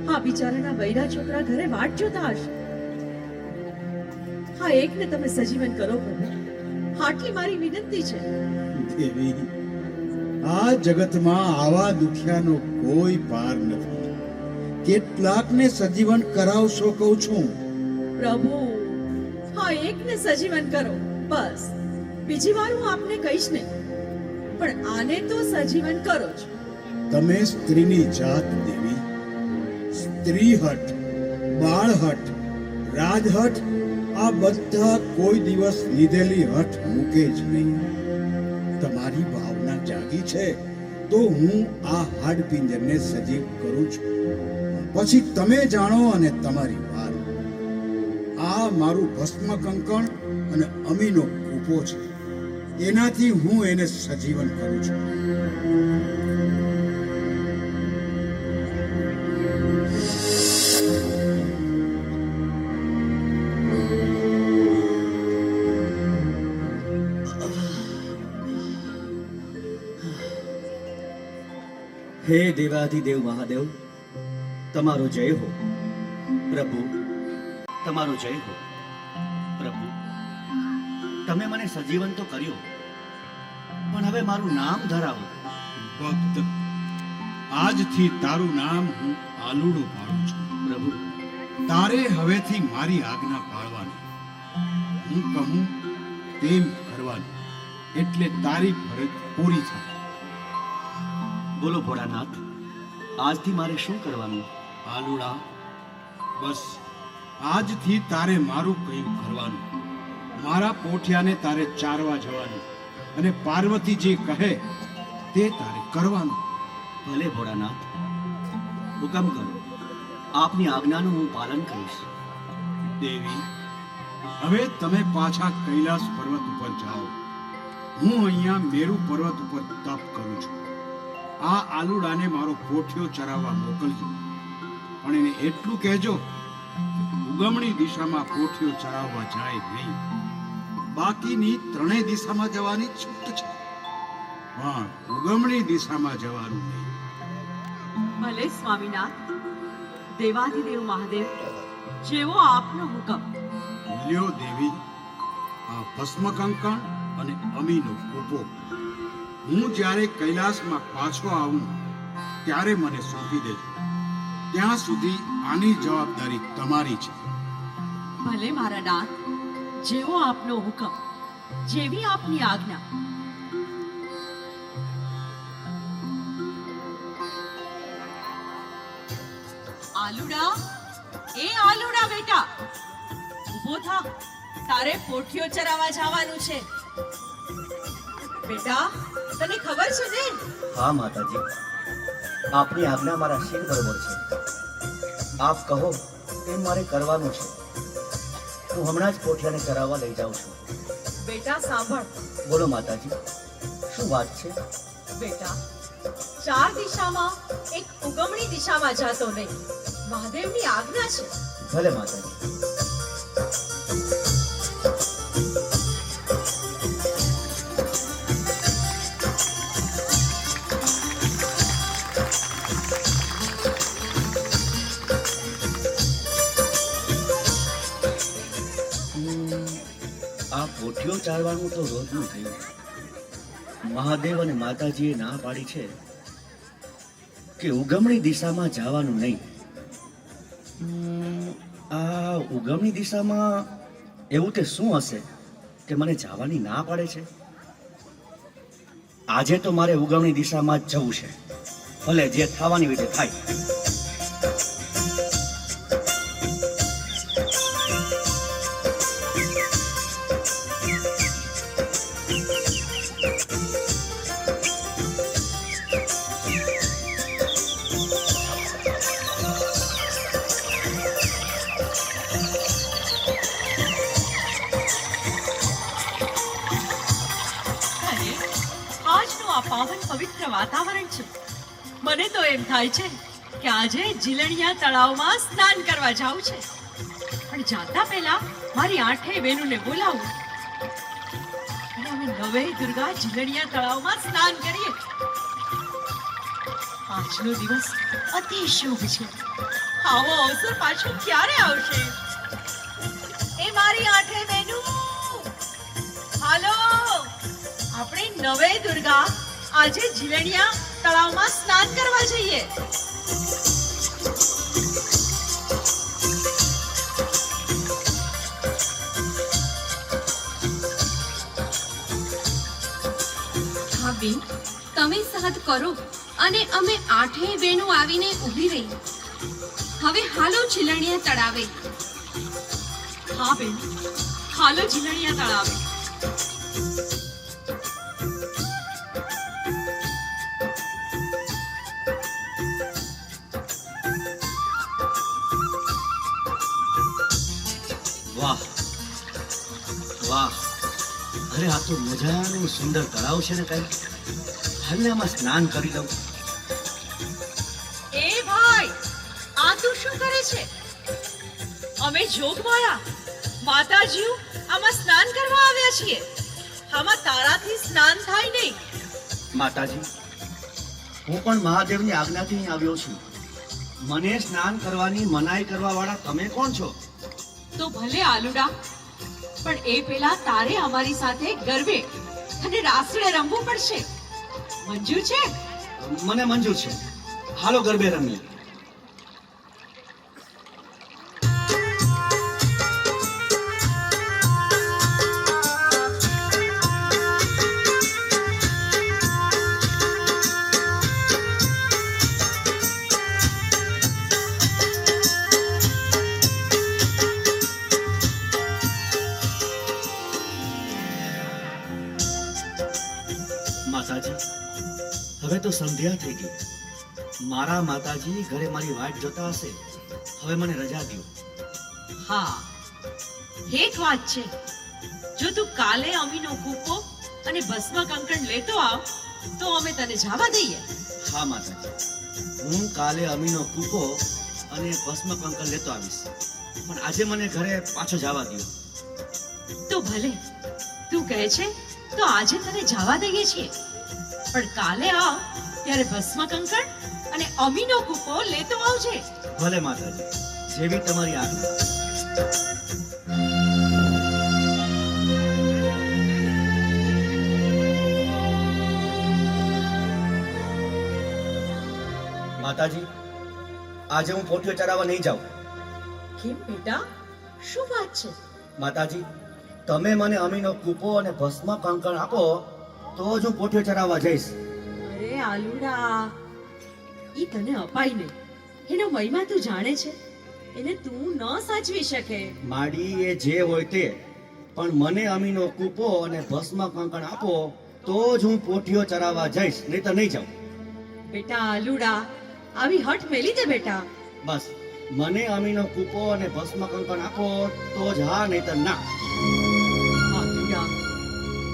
હા, બિચારાના બૈરા છોકરા ઘરે વાટ જોતા હશે. હા, એકને તમે સજીવન કરો પ્રભુ, આટલી મારી વિનંતી છે. દેવી, આ જગતમાં આવા દુખિયાનો કોઈ પાર નથી. કેટલાકને સજીવન કરાવશો કહું છું. પ્રભુ, હા, એકને સજીવન કરો બસ. બીજી વાર હું આપને કહીશ નહીં, પણ આને તો સજીવન કરો જ. તમે સ્ત્રીની જાત દેવી. સ્ત્રી હઠ, બાળ હઠ, રાજહઠ, આ બધા કોઈ દિવસ લીધેલી હઠ મૂકે જ નહીં. તમારી ભાવના જાગી છે તો હું આ હાડપિંજરને સજીવ કરું છું. પછી તમે જાણો અને તમારી વાર. આ મારું ભસ્મ કંકણ અને અમીનો કૂપો છે, એનાથી હું એને સજીવન કરું છું. હે દેવાધિદેવ મહાદેવ, તમારો જય હો. પ્રભુ, તમારો જય હો. પ્રભુ, તમે મને સજીવન તો કર્યો, પણ હવે મારું નામ ધરાવો. ભક્ત, આજથી તારું નામ હું આલુડો પાડું છું. પ્રભુ, તારે હવેથી મારી આજ્ઞા પાળવાની. હું કહું તેમ કરવાનું, એટલે તારી ફરજ પૂરી થાય. બોલો ભોળાનાથ, આજથી મારે શું કરવાનું? આલુડા, બસ આજથી તારે મારું કહ્યું કરવાનું. મારા પોઠિયાને તારે ચારવા જવાનું, અને પાર્વતી જે કહે તે તારે કરવાનું. ભલે ભોળાનાથ, હુકમ કરો. આપની આજ્ઞાનું હું પાલન કરીશ. દેવી, હવે તમે પાછા કૈલાસ પર્વત ઉપર જાઓ. હું અહીંયા મેરુ પર્વત ઉપર તપ કરું છું. આ આલુડાને મારો પોઠિયો ચરાવવા મોકલજો, પણ એને એટલું કહેજો કે ઉગમણી દિશામાં પોઠિયો ચરાવવા જાય નહીં. બાકીની ત્રણેય દિશામાં જવાની છૂટ છે, પણ ઉગમણી દિશામાં જવાનું નહીં. ભલે સ્વામીનાથ. દેવાધિદેવ મહાદેવ, જેવો આપનો હુકમ. લ્યો દેવી, આ ભસ્મ કંકણ અને અમીનો કૂપો હું જ્યારે કૈલાસમાં પાછો આવું ત્યારે મને સોંપી દેજો. ત્યાં સુધી આની જવાબદારી તમારી છે. ભલે મારા નાથ, જેવો આપનો હુકમ, જેવી આપની આજ્ઞા. આલુડા, એ આલુડા બેટા, ઊભો થા. તારે પોઠિયો ચરાવવા જવાનું છે. બેટા, તને ખબર છે ને? હા માતાજી, આપની આજ્ઞા મારા શિર બરોબર છે. આપ કહો એમ મારે કરવાનું છે. હું હમણાં જ પોઠિયાને ચરાવવા લઈ જાઉં છું. બેટા સાંભળ. બોલો માતાજી, શું વાત છે? બેટા, ચાર દિશામાં એક ઉગમણી દિશામાં જાતો નહીં. મહાદેવની આજ્ઞા છે. ભલે માતાજી. આ પોઠિયો ચાલવાનું તો રોજનું થયું. મહાદેવ અને માતાજીએ ના પાડી છે કે ઉગમણી દિશામાં જવાનું નહીં. આ ઉગમણી દિશામાં એવું તે શું હશે કે મને જવાની ના પાડે છે? આજે તો મારે ઉગમણી દિશામાં જ જવું છે, ભલે જે થવાની રીતે થાય. આ પાવન પવિત્ર વાતાવરણ છે. મને તો એમ થાય છે કે આજે જીલણિયા તળાવમાં સ્નાન કરવા જાવું છે. પણ જાતા પહેલા મારી આઠેય બહેનોને બોલાવું અને અમે નવે દુર્ગા જીલણિયા તળાવમાં સ્નાન કરીએ. આજનો દિવસ અતિ શુભ છે. આવો અવસર પાછો ક્યારે આવશે? એ મારી આઠે બહેનો, હાલો, આપણે નવે દુર્ગા આજે જીલણિયા તળાવમાં સ્નાન કરવા જઈએ. હા બેન, તમે સાથ કરો અને અમે આઠેય બહેનો આવીને ઊભી રહી. હવે હાલો જીલણિયા તળાવે. હા બેન, હાલો જીલણિયા તળાવે. વાહ વાહ, અરે આ તો મજાનું સુંદર તળાવ છે ને કઈ. હાલને આમાં સ્નાન કરી લઉં. એ ભાઈ, આ તું શું કરે છે? અમે જોગમાયા માતાજીઓ આમાં સ્નાન કરવા આવ્યા છીએ. આમાં તારાથી સ્નાન થાય નહીં. માતાજી, હું પણ મહાદેવની આજ્ઞાથી અહીં આવ્યો છું. મને સ્નાન કરવાની મનાઈ કરવા વાળા તમે કોણ છો? તો ભલે આલુડા, પણ એ પેલા તારે અમારી સાથે ગરબે અને રાસડે રમવું પડશે. મંજૂર છે? મને મંજૂર છે. હાલો ગરબે રમીએ. માતાજી, હવે તો સંધ્યા થઈ ગઈ. મારા માતાજી ઘરે મારી વાટ જોતા હશે. હવે મને રજા દો. હા, એક વાત છે. જો તું કાલે અમીનો કૂપો અને ભસ્મ કંકણ લેતો આવ તો અમે તને જવા દઈએ. હા માતાજી, હું કાલે અમીનો કૂપો અને ભસ્મ કંકણ લેતો આવીશ. પણ આજે મને ઘરે પાછો જવા દો. તો ભલે, તું કહે છે તો આજે તને જવા દઈએ છીએ. પણ કાલે આવ ત્યારે ભસ્મ કંકણ અને અમીનો કૂપો લેતો આવજે. ભલે માતાજી, જેવી તમારી આજ્ઞા. માતાજી, આજે હું પોઠિયો ચરાવવા નહીં જાઉં. કેમ બેટા, શું વાત છે? માતાજી, તમે મને અમીનો કૂપો અને ભસ્મ કંકણ આપો તો જ હું પોઠિયો ચરાવવા જઈશ. અરે આલુડા, ઈ તને અપાય નહીં. એનો મહિમા તું જાણે છે. એને તું ન સાચવી શકે. માડી એ જે હોય તે, પણ મને અમીનો કૂપો અને ભસ્મ કંકણ આપો તો જ હું પોઠિયો ચરાવવા જઈશ, નહીં તો નહીં જાઉં. બેટા આલુડા, આવી હઠ મેલી દે બેટા. બસ, મને અમીનો કૂપો અને ભસ્મ કંકણ આપો તો જ હા, નહીં તો ના. આલુડા,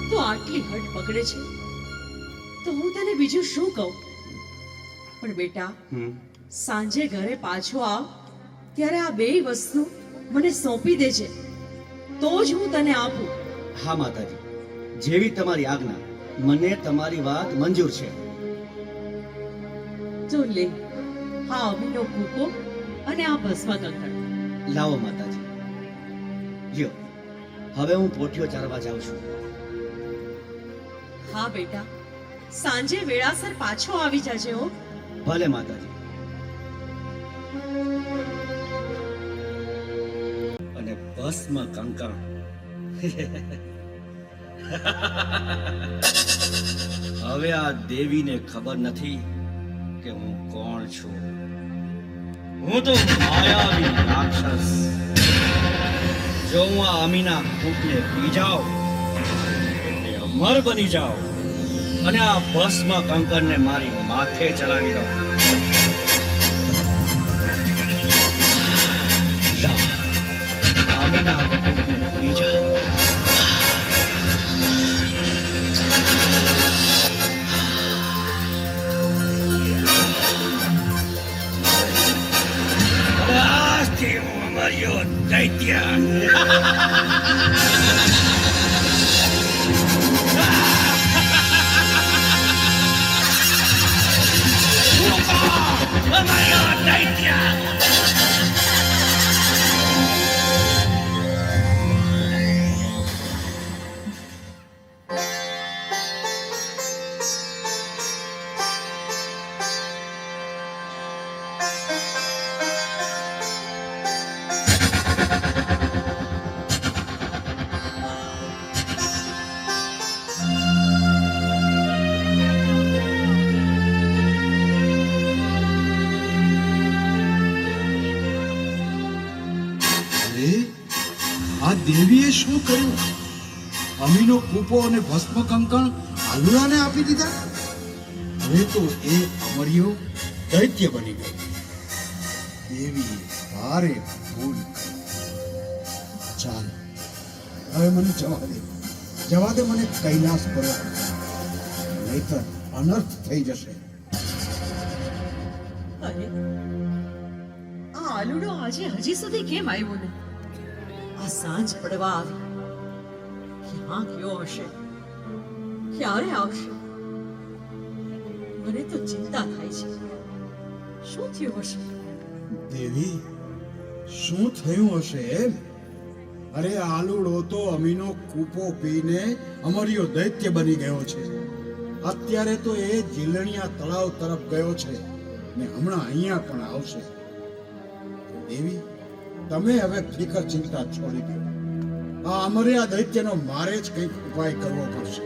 તું આટલી હઠ પકડે છે તો હું તને બીજું શું કહું? પણ બેટા, સાંજે ઘરે પાછો આવ ત્યારે આ બે વસ્તુ મને સોંપી દેજે તો જ હું તને આપું. હા માતાજી, જેવી તમારી આજ્ઞા. મને તમારી વાત મંજૂર છે. તો લે, હા અમીનો કૂપો અને આ ભસ્મ કંકણ. લાવો માતાજી, લ્યો. હવે હું પોઠિયો ચારવા જાઉં છું. હા બેટા, સાંજે વેળાસર પાછો આવી જજે હો. ભલે માતાજી. અને ભસ્મ કંકણ. હવે આ દેવીને ખબર નથી કે હું કોણ છું. હું તો માયાવી રાક્ષસ. જો હું આ અમીના કૂપને પી જાઉં એટલે અમર બની જાઉં અને આ ભસ્મ કંકણને મારી માથે ચડાવી દઉં. અમીના કૂપને પી જાઉં. દેવીએ શું કર્યું? અમીનો કૂપો અને ભસ્મ કંકણ આલુરાને આપી દીધા. હવે તો એ અમર્યો દૈત્ય બની ગયો. દેવીએ ભારે ભૂલ કરી. ચાલ હવે મને જવા દે મને કૈલાસ પર, નહીતર અનર્થ થઈ જશે. અરે આ આલુડો આજે હજી સુધી કેમ આવ્યો નહીં? આ સાંજ પડવા આવી, ક્યાં ગયો હશે? ક્યારે આવશે? મને તો ચિંતા થાય છે. શું થયું હશે? દેવી, શું થયું હશે એમ? અરે આલુડો તો અમીનો કૂપો પીને અમર્યો દૈત્ય બની ગયો છે. અત્યારે તો એ જીલણિયા તળાવ તરફ ગયો છે ને હમણાં અહીંયા પણ આવશે. દેવી, તમે હવે ફિકર ચિંતા છોડી દો. આ અમર્યા દૈત્યનો મારે જ કંઈક ઉપાય કરવો પડશે.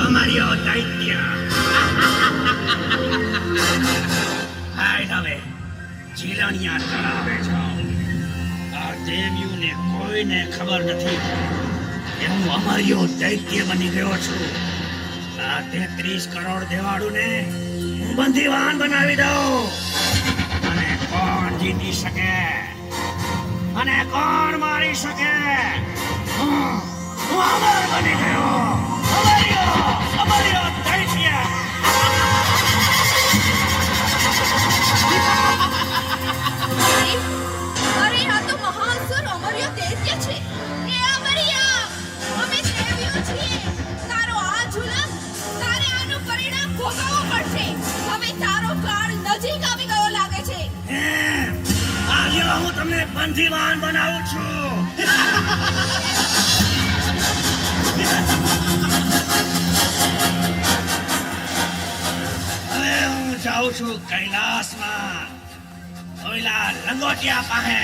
અમાર્યો દૈત્ય. હાય હવે જીલણિયા તળાવે જાઓ. આ દેવીઓને કોઈને ખબર નથી કે હું અમાર્યો દૈત્ય બની ગયો છું. આ 33 કરોડ દેવાળુને હું બંદીવાન બનાવી દઉં. અને કોણ જીતી શકે અને કોણ મારી શકે? હું અમર બની ગયો. અમાર્યો દૈત્ય. અરે આ તો મહાસુર અમર્યો દૈત્ય છે. એ અમર્યા, અમે દેવીઓ છીએ. તારો આ જુલમ, તારે આનું પરિણામ ભોગવવું પડશે. હવે તારો કાળ નજીક આવી ગયો લાગે છે. આજે હું તમને બંદીવાન બનાવું છું. હવે હું જાઉં છું કૈલાસમાં, ઓલા લંગોટિયા પાસે.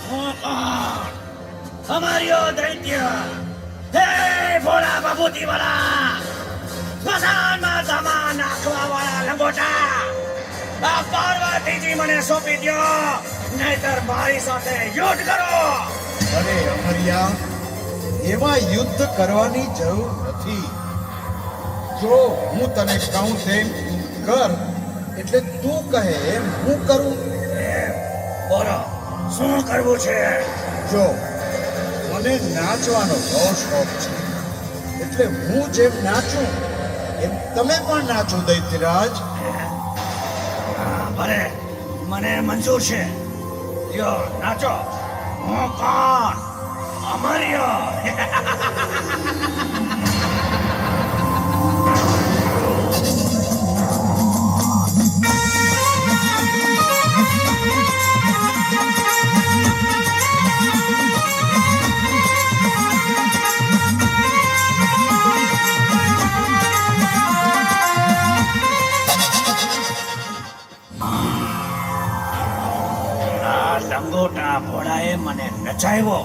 હું કોણ? અમાર્યો દૈત્ય. હે ભોળા બાબુતી વાળા, સ્મશાનમાં જમા નાખવા વાળા લંગોટા, આ પાર્વતીજી મને સોંપી દો, નહીતર મારી સાથે યુદ્ધ કરો. અરે અમર્યા, એવા યુદ્ધ કરવાની જરૂર નથી. જો હું તને કહું તેમ કર એટલે તું કહે એમ હું કરું. બોલો, શું કરવું છે? જો મને નાચવાનો બહુ શોખ છે, એટલે હું જેમ નાચું એમ તમે પણ નાચો દૈત્યરાજ. ભલે, મને મંજૂર છે. યો નાચો. હું કોણ? અમર્યો. લંગોટા ભોળાએ મને નચાવ્યો.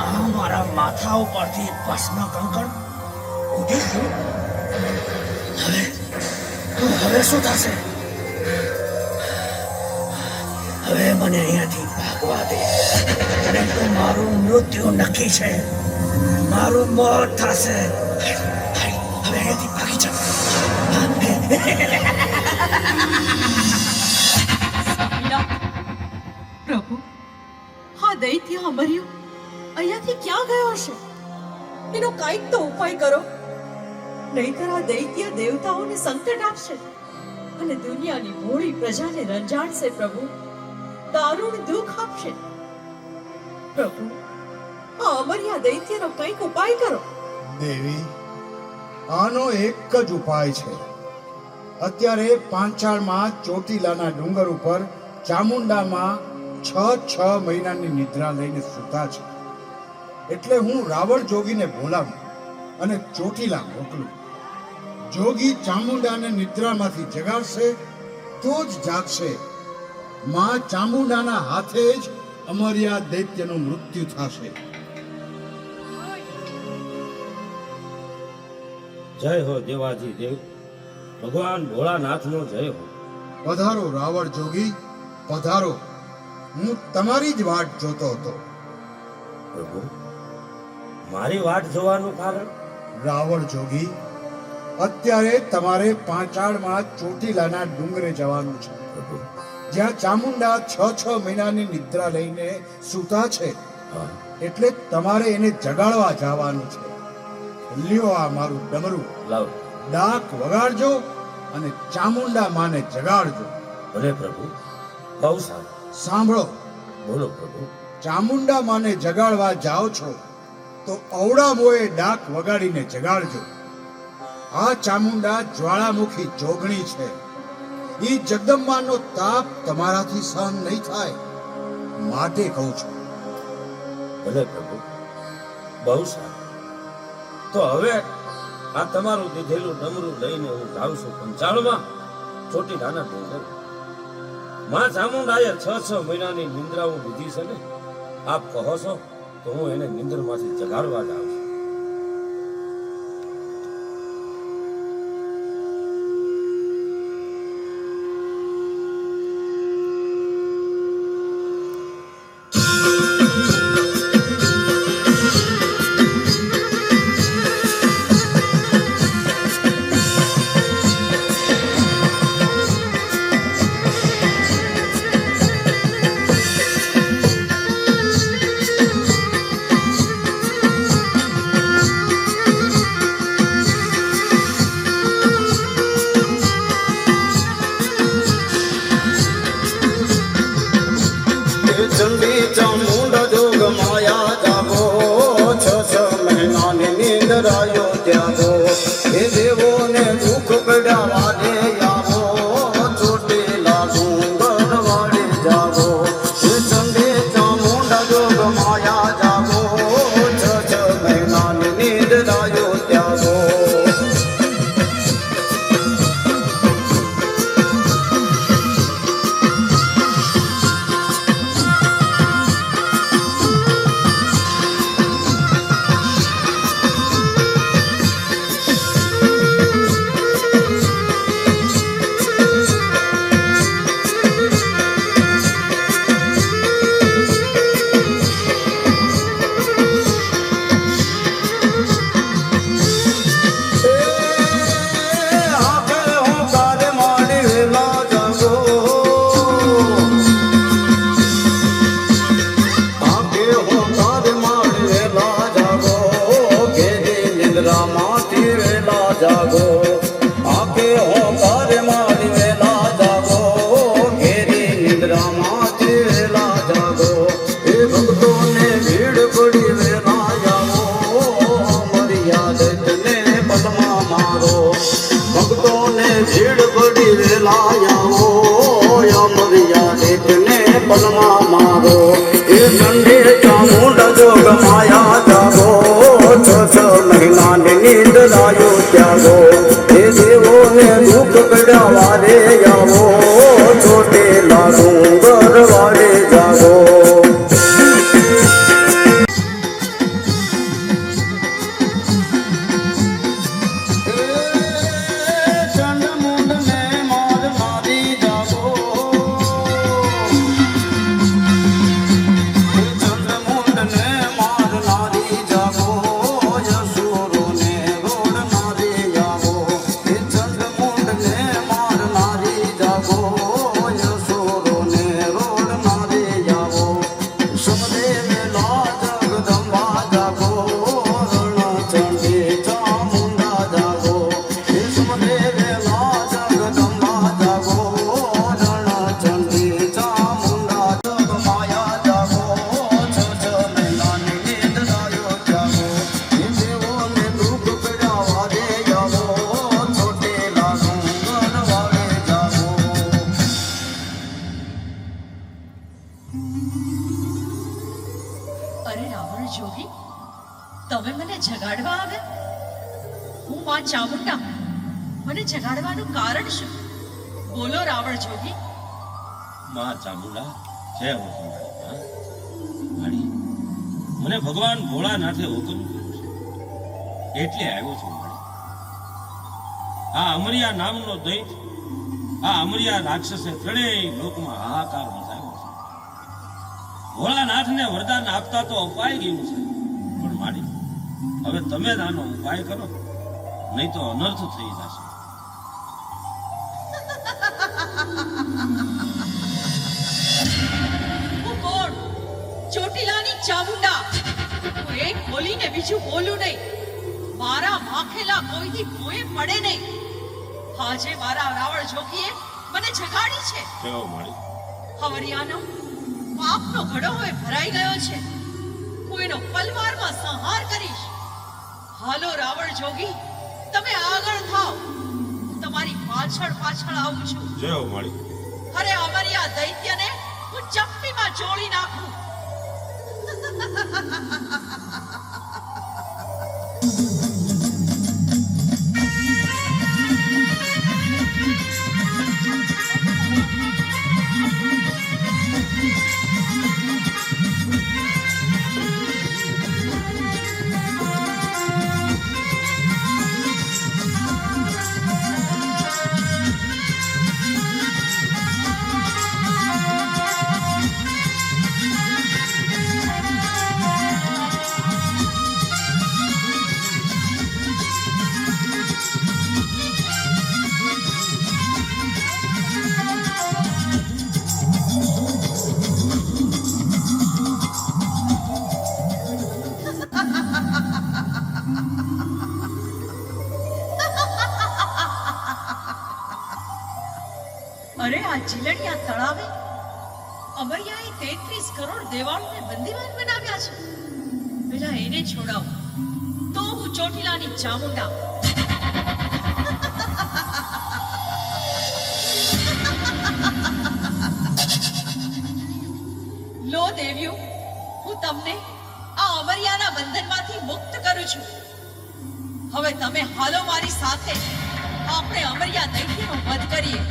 આ મારા માથા ઉપરથી ભસ્મ કંકણ ઉડી ગયું. હવે શું થશે? હવે મને અહીંયાથી ભાગવા દે, નહીં તો મારું મૃત્યુ નક્કી છે. મારું મોત થશે. હવે અહીંયાથી ભાગી જાઓ. પ્રભુ, હા દૈત્ય અમર્યો અહીંયાથી ક્યાં ગયો હશે? એનો કાંઈક તો ઉપાય કરો, નહીંતર આ દૈત્ય દેવતાઓને સંકટ આપશે અને દુનિયાની ભોળી પ્રજાને રંજાડશે. પ્રભુ, દારૂણ દુઃખ આપશે. પ્રભુ, આ અમર્યા દૈત્યનો કંઈક ઉપાય કરો. દેવી, આનો એક જ ઉપાય છે. અત્યારે પાંચાળમાં ચોટીલાના ડુંગર ઉપર ચામુંડામાં 6 મહિનાની નિદ્રા લઈને સૂતા છે. એટલે હું રાવણ જોગીને બોલાવું અને ચોટીલા મોકલું. જોગી ચામુંડાને નિદ્રામાંથી જગાડશે તો જ જાગશે. માં ચામુંડાના હાથે જ અમર્યા દૈત્યનું મૃત્યુ થશે. જય હો દેવાજી દેવ, ભગવાન ભોળાનાથનો જય હો. પધારો રાવણ જોગી, પધારો. હું તમારી જ વાટ જોતો હતો. પ્રભુ, મારી વાટ જોવાનું કારણ? રાવણ જોગી, અત્યારે તમારે પાંચાળમાં ચોટીલાના ડુંગરે જવાનું છે, પ્રભુ, જ્યાં ચામુંડા 6 મહિનાની નિદ્રા લઈને સૂતા છે. હા, એટલે તમારે એને જગાડવા જવાનું છે. લ્યો આ મારું ડમરું, લાવ. ડાક વગાડજો અને ચામુંડા માને જગાડજો. ભલે પ્રભુ, બહુ સારું. સાંભળો, બોલો પ્રભુ. ચામુંડા માને જગાડવા જાઓ છો તો અવળા મોએ ડાક વગાડીને જગાડજો. આ ચામુંડા જ્વાળામુખી જોગણી છે. ઈ જગદંબાનો તાપ તમારાથી સહન નહીં થાય, માટે કહું છું. ભલે પ્રભુ, બહુ સારું. તો હવે આ તમારું દીધેલું ડમરું લઈને હું જાઉં છું પંચાળમાં ચોટીલાના ડુંગર. માં ચામુંડાએ 6 મહિનાની નિંદ્રા હું લીધી છે ને, આપ કહો છો તો હું એને નિંદ્રમાંથી જગાડવા જાઉં છું. ચંડી ચામુંડા જોગ માયા જાગો, 6 મહિનાની નિંદ્રાયો ત્યાગો. એ દેવોને દુઃખ પડ્યા વાડે આવો, ચોટીલા ડુંગર વાડે જાગો. એ ચંડી ચામુંડા જોગ માયા જાગો, 6 મહિનાની નિંદ્રાયો ત્યાગો. જાગો આકે હોકાર મારી વેલા જાગો, ઘેરી નિદ્રામાંથી વેલા જાગો. એ ભક્તોને ભીડ પડી વેલા આવો, મર્યાદિતને પદમાં મારો. ભક્તોને ભીડ પડી વેલા આવો, મર્યાદિતને પદમાં મારો. એ ચંડી ચામુંડા જોગ માયા જાગો, 6 મહિનાની નિંદ્રાયો ત્યાગો. એ દેવોને દુઃખ પડ્યા વારે આવો, ચોટીલા ડુંગર વાડે જાગો. ચંડમુંડને માર મારી જાગો, ચંડમુંડને માર નારી જાગો. યસુરોને રોડ મારી જાગો, એ ચંડમુંડને માર નારી જાગો. યસુરોને રોડ મારી જાગો. સમદેવેલા જગદંબા જાગો, રણચંડી ચામુંડા જાગો. એ સમદેવેલા જગદંબા જાગો, રણચંડી ચામુંડા. જગ માયા જાગો, 6 મહિનાની નિંદ્રાયો ત્યાગો. એ દેવોને દુઃખ પડ્યા વારે આવો, ચોટીલા ડુંગર વાડે જાગો. અરે રાવણ જોગી, તમે મને જગાડવા આવ્યા? હું માં ચામુંડા મને જગાડવાનું કારણ શું? બોલો રાવણ જોગી. માં ચામુંડા જય હો તમારી માં. માડી મને ભગવાન ભોળાનાથે હુકમ કર્યો છે એટલે આવ્યો છું માડી. આ અમરિયા નામનો દૈત, આ અમરિયા રાક્ષસે ત્રણેય લોકમાં હાહાકાર મચાવ્યો છે. ભોળાનાથને વરદાન આપતા તો અપાઈ ગયું છે, પણ માડી હવે તમે જ આનો ઉપાય કરો, નહીં તો અનર્થ થઈ જશે. હું કોણ? ચોટીલાની ચામુંડા. હું એક બોલીને બીજું બોલું નહીં. મારા માખેલા કોઈથી ભોંય પડે નહીં. આજે મારા રાવણ જોગીએ મને જગાડી છે. કેવો માડી હવરિયાનો પાપનો ઘડો હવે ભરાઈ ગયો છે. હું એનો પલવારમાં સંહાર કરીશ. હાલો રાવણ જોગી, તમે આગળ થાઓ. હું તમારી પાછળ પાછળ આવું છું. જય હો માડી. અરે અમરિયા દૈત્યને હું ચપ્પીમાં ચોળી નાખું. અરે આ જીલડિયા તળાવે અમરિયાએ 33 કરોડ દેવાળોને બંદીવાન બનાવ્યા છે. પેલા એને છોડાવો તો હું ચોટીલાની ચામુંડા. લો દેવ્યો, હું તમને આ અમરિયાના બંધનમાંથી મુક્ત કરું છું. હવે તમે હાલો મારી સાથે, આપણે અમરિયા દૈત્યનો વધ કરીએ.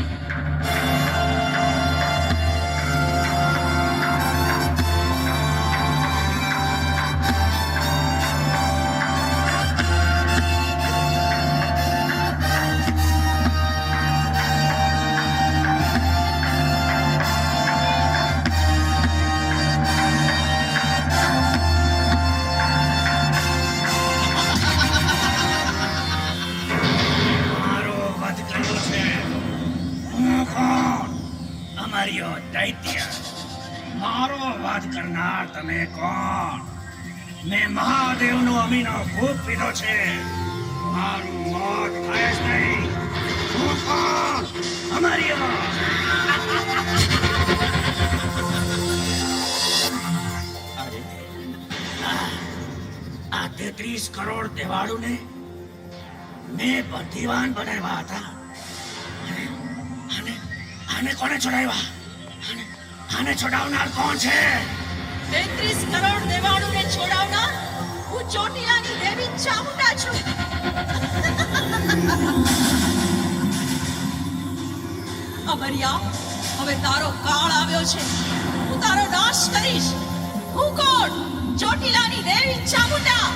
મારો વધ કરવો છે. હું કોણ? અમરિયો દૈત્ય. મારો વધ કરનાર તમે કોણ? મેં મહાદેવનો અમીનો ભૂખ પીધો છે. મારું મોત થાય જ નહીં. હું કોણ? અમરિયો. આ 33 કરોડ દેવાળુને મેં બંદીવાન બનાવ્યા હતા. આને કોને છોડાવ્યા? આને છોડાવનાર કોણ છે? 33 કરોડ દેવાળુને છોડાવનાર હું ચોટીલાની દેવી ચામુંડા છું. અમરિયા, હવે તારો કાળ આવ્યો છે. હું તારો નાશ કરીશ. હું કોણ? ચોટીલાની દેવી ચામુંડા.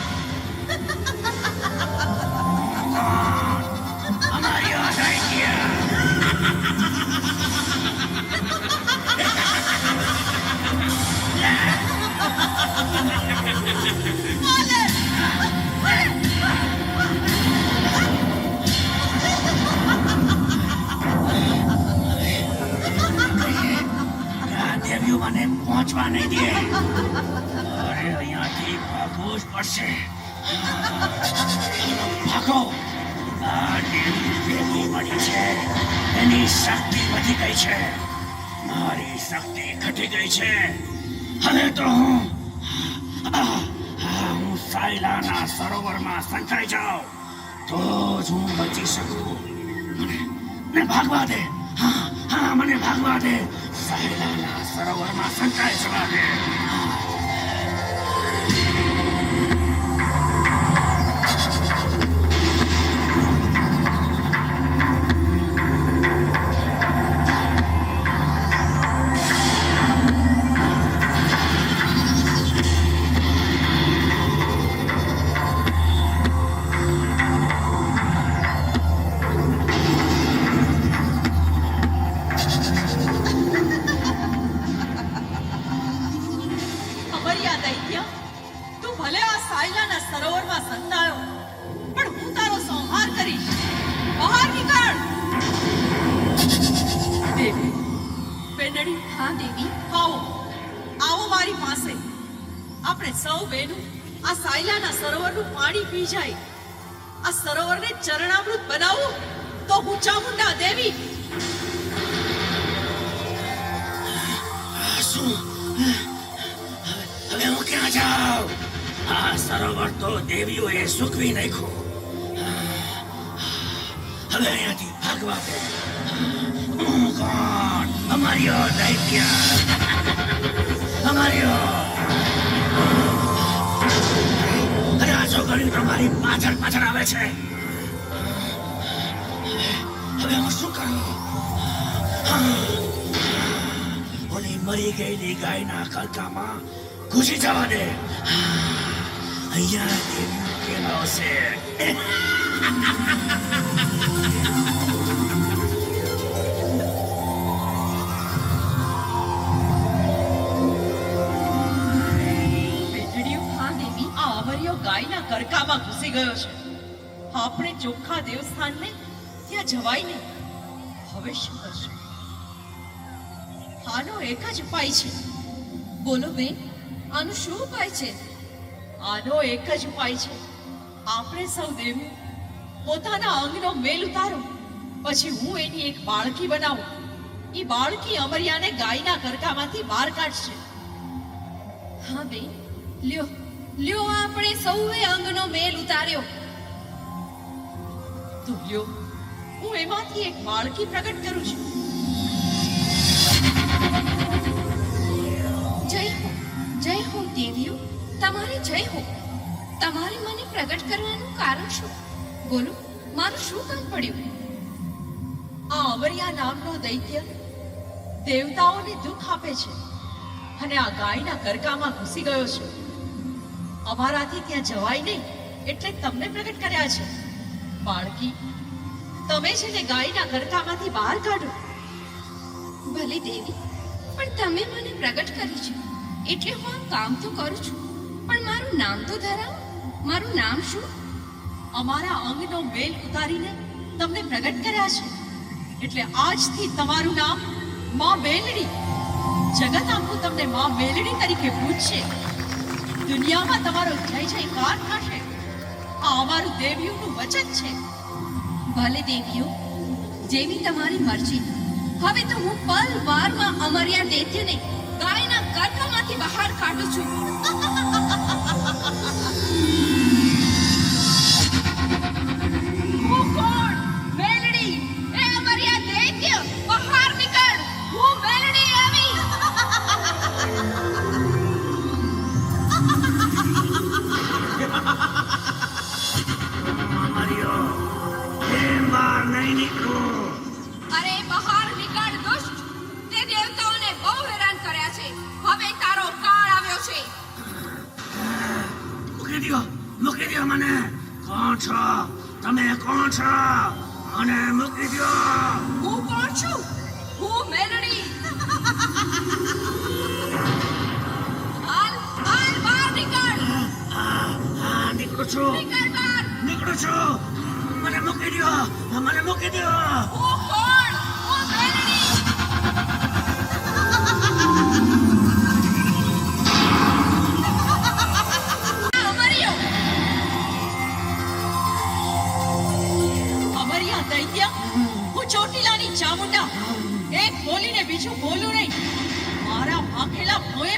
અમરિયો દૈત્ય. દેવ્યું મને પહોંચવા નહીં દે. અરે અહીંયાથી ભાગવું જ પડશે. ભાગો. આ દેવી ભેગી પડી છે. એની શક્તિ વધી ગઈ છે. મારી શક્તિ ઘટી ગઈ છે. હવે તો હું સાયલાના સરોવરમાં સંતાઈ જાઉં તો જ હું બચી શકું. મને ભાગવા દે. હા, મને ભાગવા દે. સાયલાના સરોવરમાં સંતાઈ જવા દે. બેનડી, હા દેવી. આવો આવો મારી પાસે. આપણે સૌ બહેનો આ સાયલાના સરોવરનું પાણી પી જાય. આ સરોવરને ચરણામૃત બનાવું તો હું ચામુંડા દેવી. શું હવે હું ક્યાં જાઉં? આ સરોવર તો દેવીઓએ સૂકવી નાખ્યું. હવે અહીંયાથી ભાગવા દે. હું કોણ? અમારીઓ દૈત્ય, અમારીઓ. અરે આ છોકરીઓ તમારી પાછળ પાછળ આવે છે. હવે હું શું કરું? ઓલી મરી ગયેલી ગાયના ખલકામાં ઘૂસી જવા દે. અહીંયા દેવીઓ કેમ આવશે? બેટડીઓ, હા દેવી. આ અમરિયો ગાયના કરકામાં ઘૂસી ગયો છે. આપણે ચોખ્ખા દેવસ્થાનને ત્યાં જવાય નહીં. હવે શું કરશું? આનો એક જ ઉપાય છે. બોલો બેન, આનું શું ઉપાય છે? આનો એક જ ઉપાય છે. આપણે સૌ દેવીઓ પોતાના અંગનો મેલ ઉતારો, પછી હું એની એક બાળકી બનાવું. એ બાળકી અમરિયાને ગાયના કરકામાંથી બહાર કાઢશે. હા બેન, લ્યો લ્યો, આપણે સૌએ અંગનો મેલ ઉતાર્યો. તો લ્યો, હું એમાંથી એક બાળકી પ્રગટ કરું છું. જય હો દેવીઓ, તમારે જય હો. તમારે મને પ્રગટ કરવાનું કારણ શું? બોલો, મારું શું કામ પડ્યું? આ અમરિયા નામનો દૈત્ય દેવતાઓને દુઃખ આપે છે અને આ ગાયના કરકામાં ઘૂસી ગયો છે. અમારાથી ત્યાં જવાય નહીં એટલે તમને પ્રગટ કર્યા છે. બાળકી, તમે છે ને ગાયના કરકામાંથી બહાર કાઢો. ભલે દેવી, પણ તમે મને પ્રગટ કરી છે એટલે હું આ કામ તો કરું છું, પણ મારું નામ તો ધરાવો. મારું નામ શું? અમારા અંગનો મેલ ઉતારીને તમને પ્રગટ કર્યા છે એટલે આજથી તમારું નામ માં મેલડી. જગત આખું તમને માં મેલડી તરીકે પૂજશે. દુનિયામાં તમારો જય જયકાર થશે. આ અમારું દેવીઓનું વચન છે. ભલે દેવીઓ, જેવી તમારી મરજી. હવે તો હું પલ વારમાં અમર્યા દૈત્યને ગાયના કરકામાંથી બહાર કાઢું છું. હું કોણ? મેલડી. એ અમર્યા દૈત્ય, બહાર નીકળ. હું મેલડી આવી. અમારીઓ કેમ બહાર નહીં નીકળું? અરે બહાર નીકળ દુષ્ટ. તે દેવતાઓને બહુ હેરાન કર્યા છે. હવે તારો કાળ આવ્યો છે. મૂકી દો મને. કોણ છો તમે? કોણ છો? મને મૂકી દો. હું કોણ છું? હું મેલડી. હાલ હાલ, બહાર નીકળ. નીકળું છું. નીકળ બહાર. નીકળું છું. મને મૂકી દો. મને મૂકી દો. હું કોણ? હું મેલડી. અમરિયો. અમરિયા દૈત્ય, હું ચોટીલાની ચામુંડા. એક બોલીને બીજું બોલું નહીં. મારા માખેલા મોએ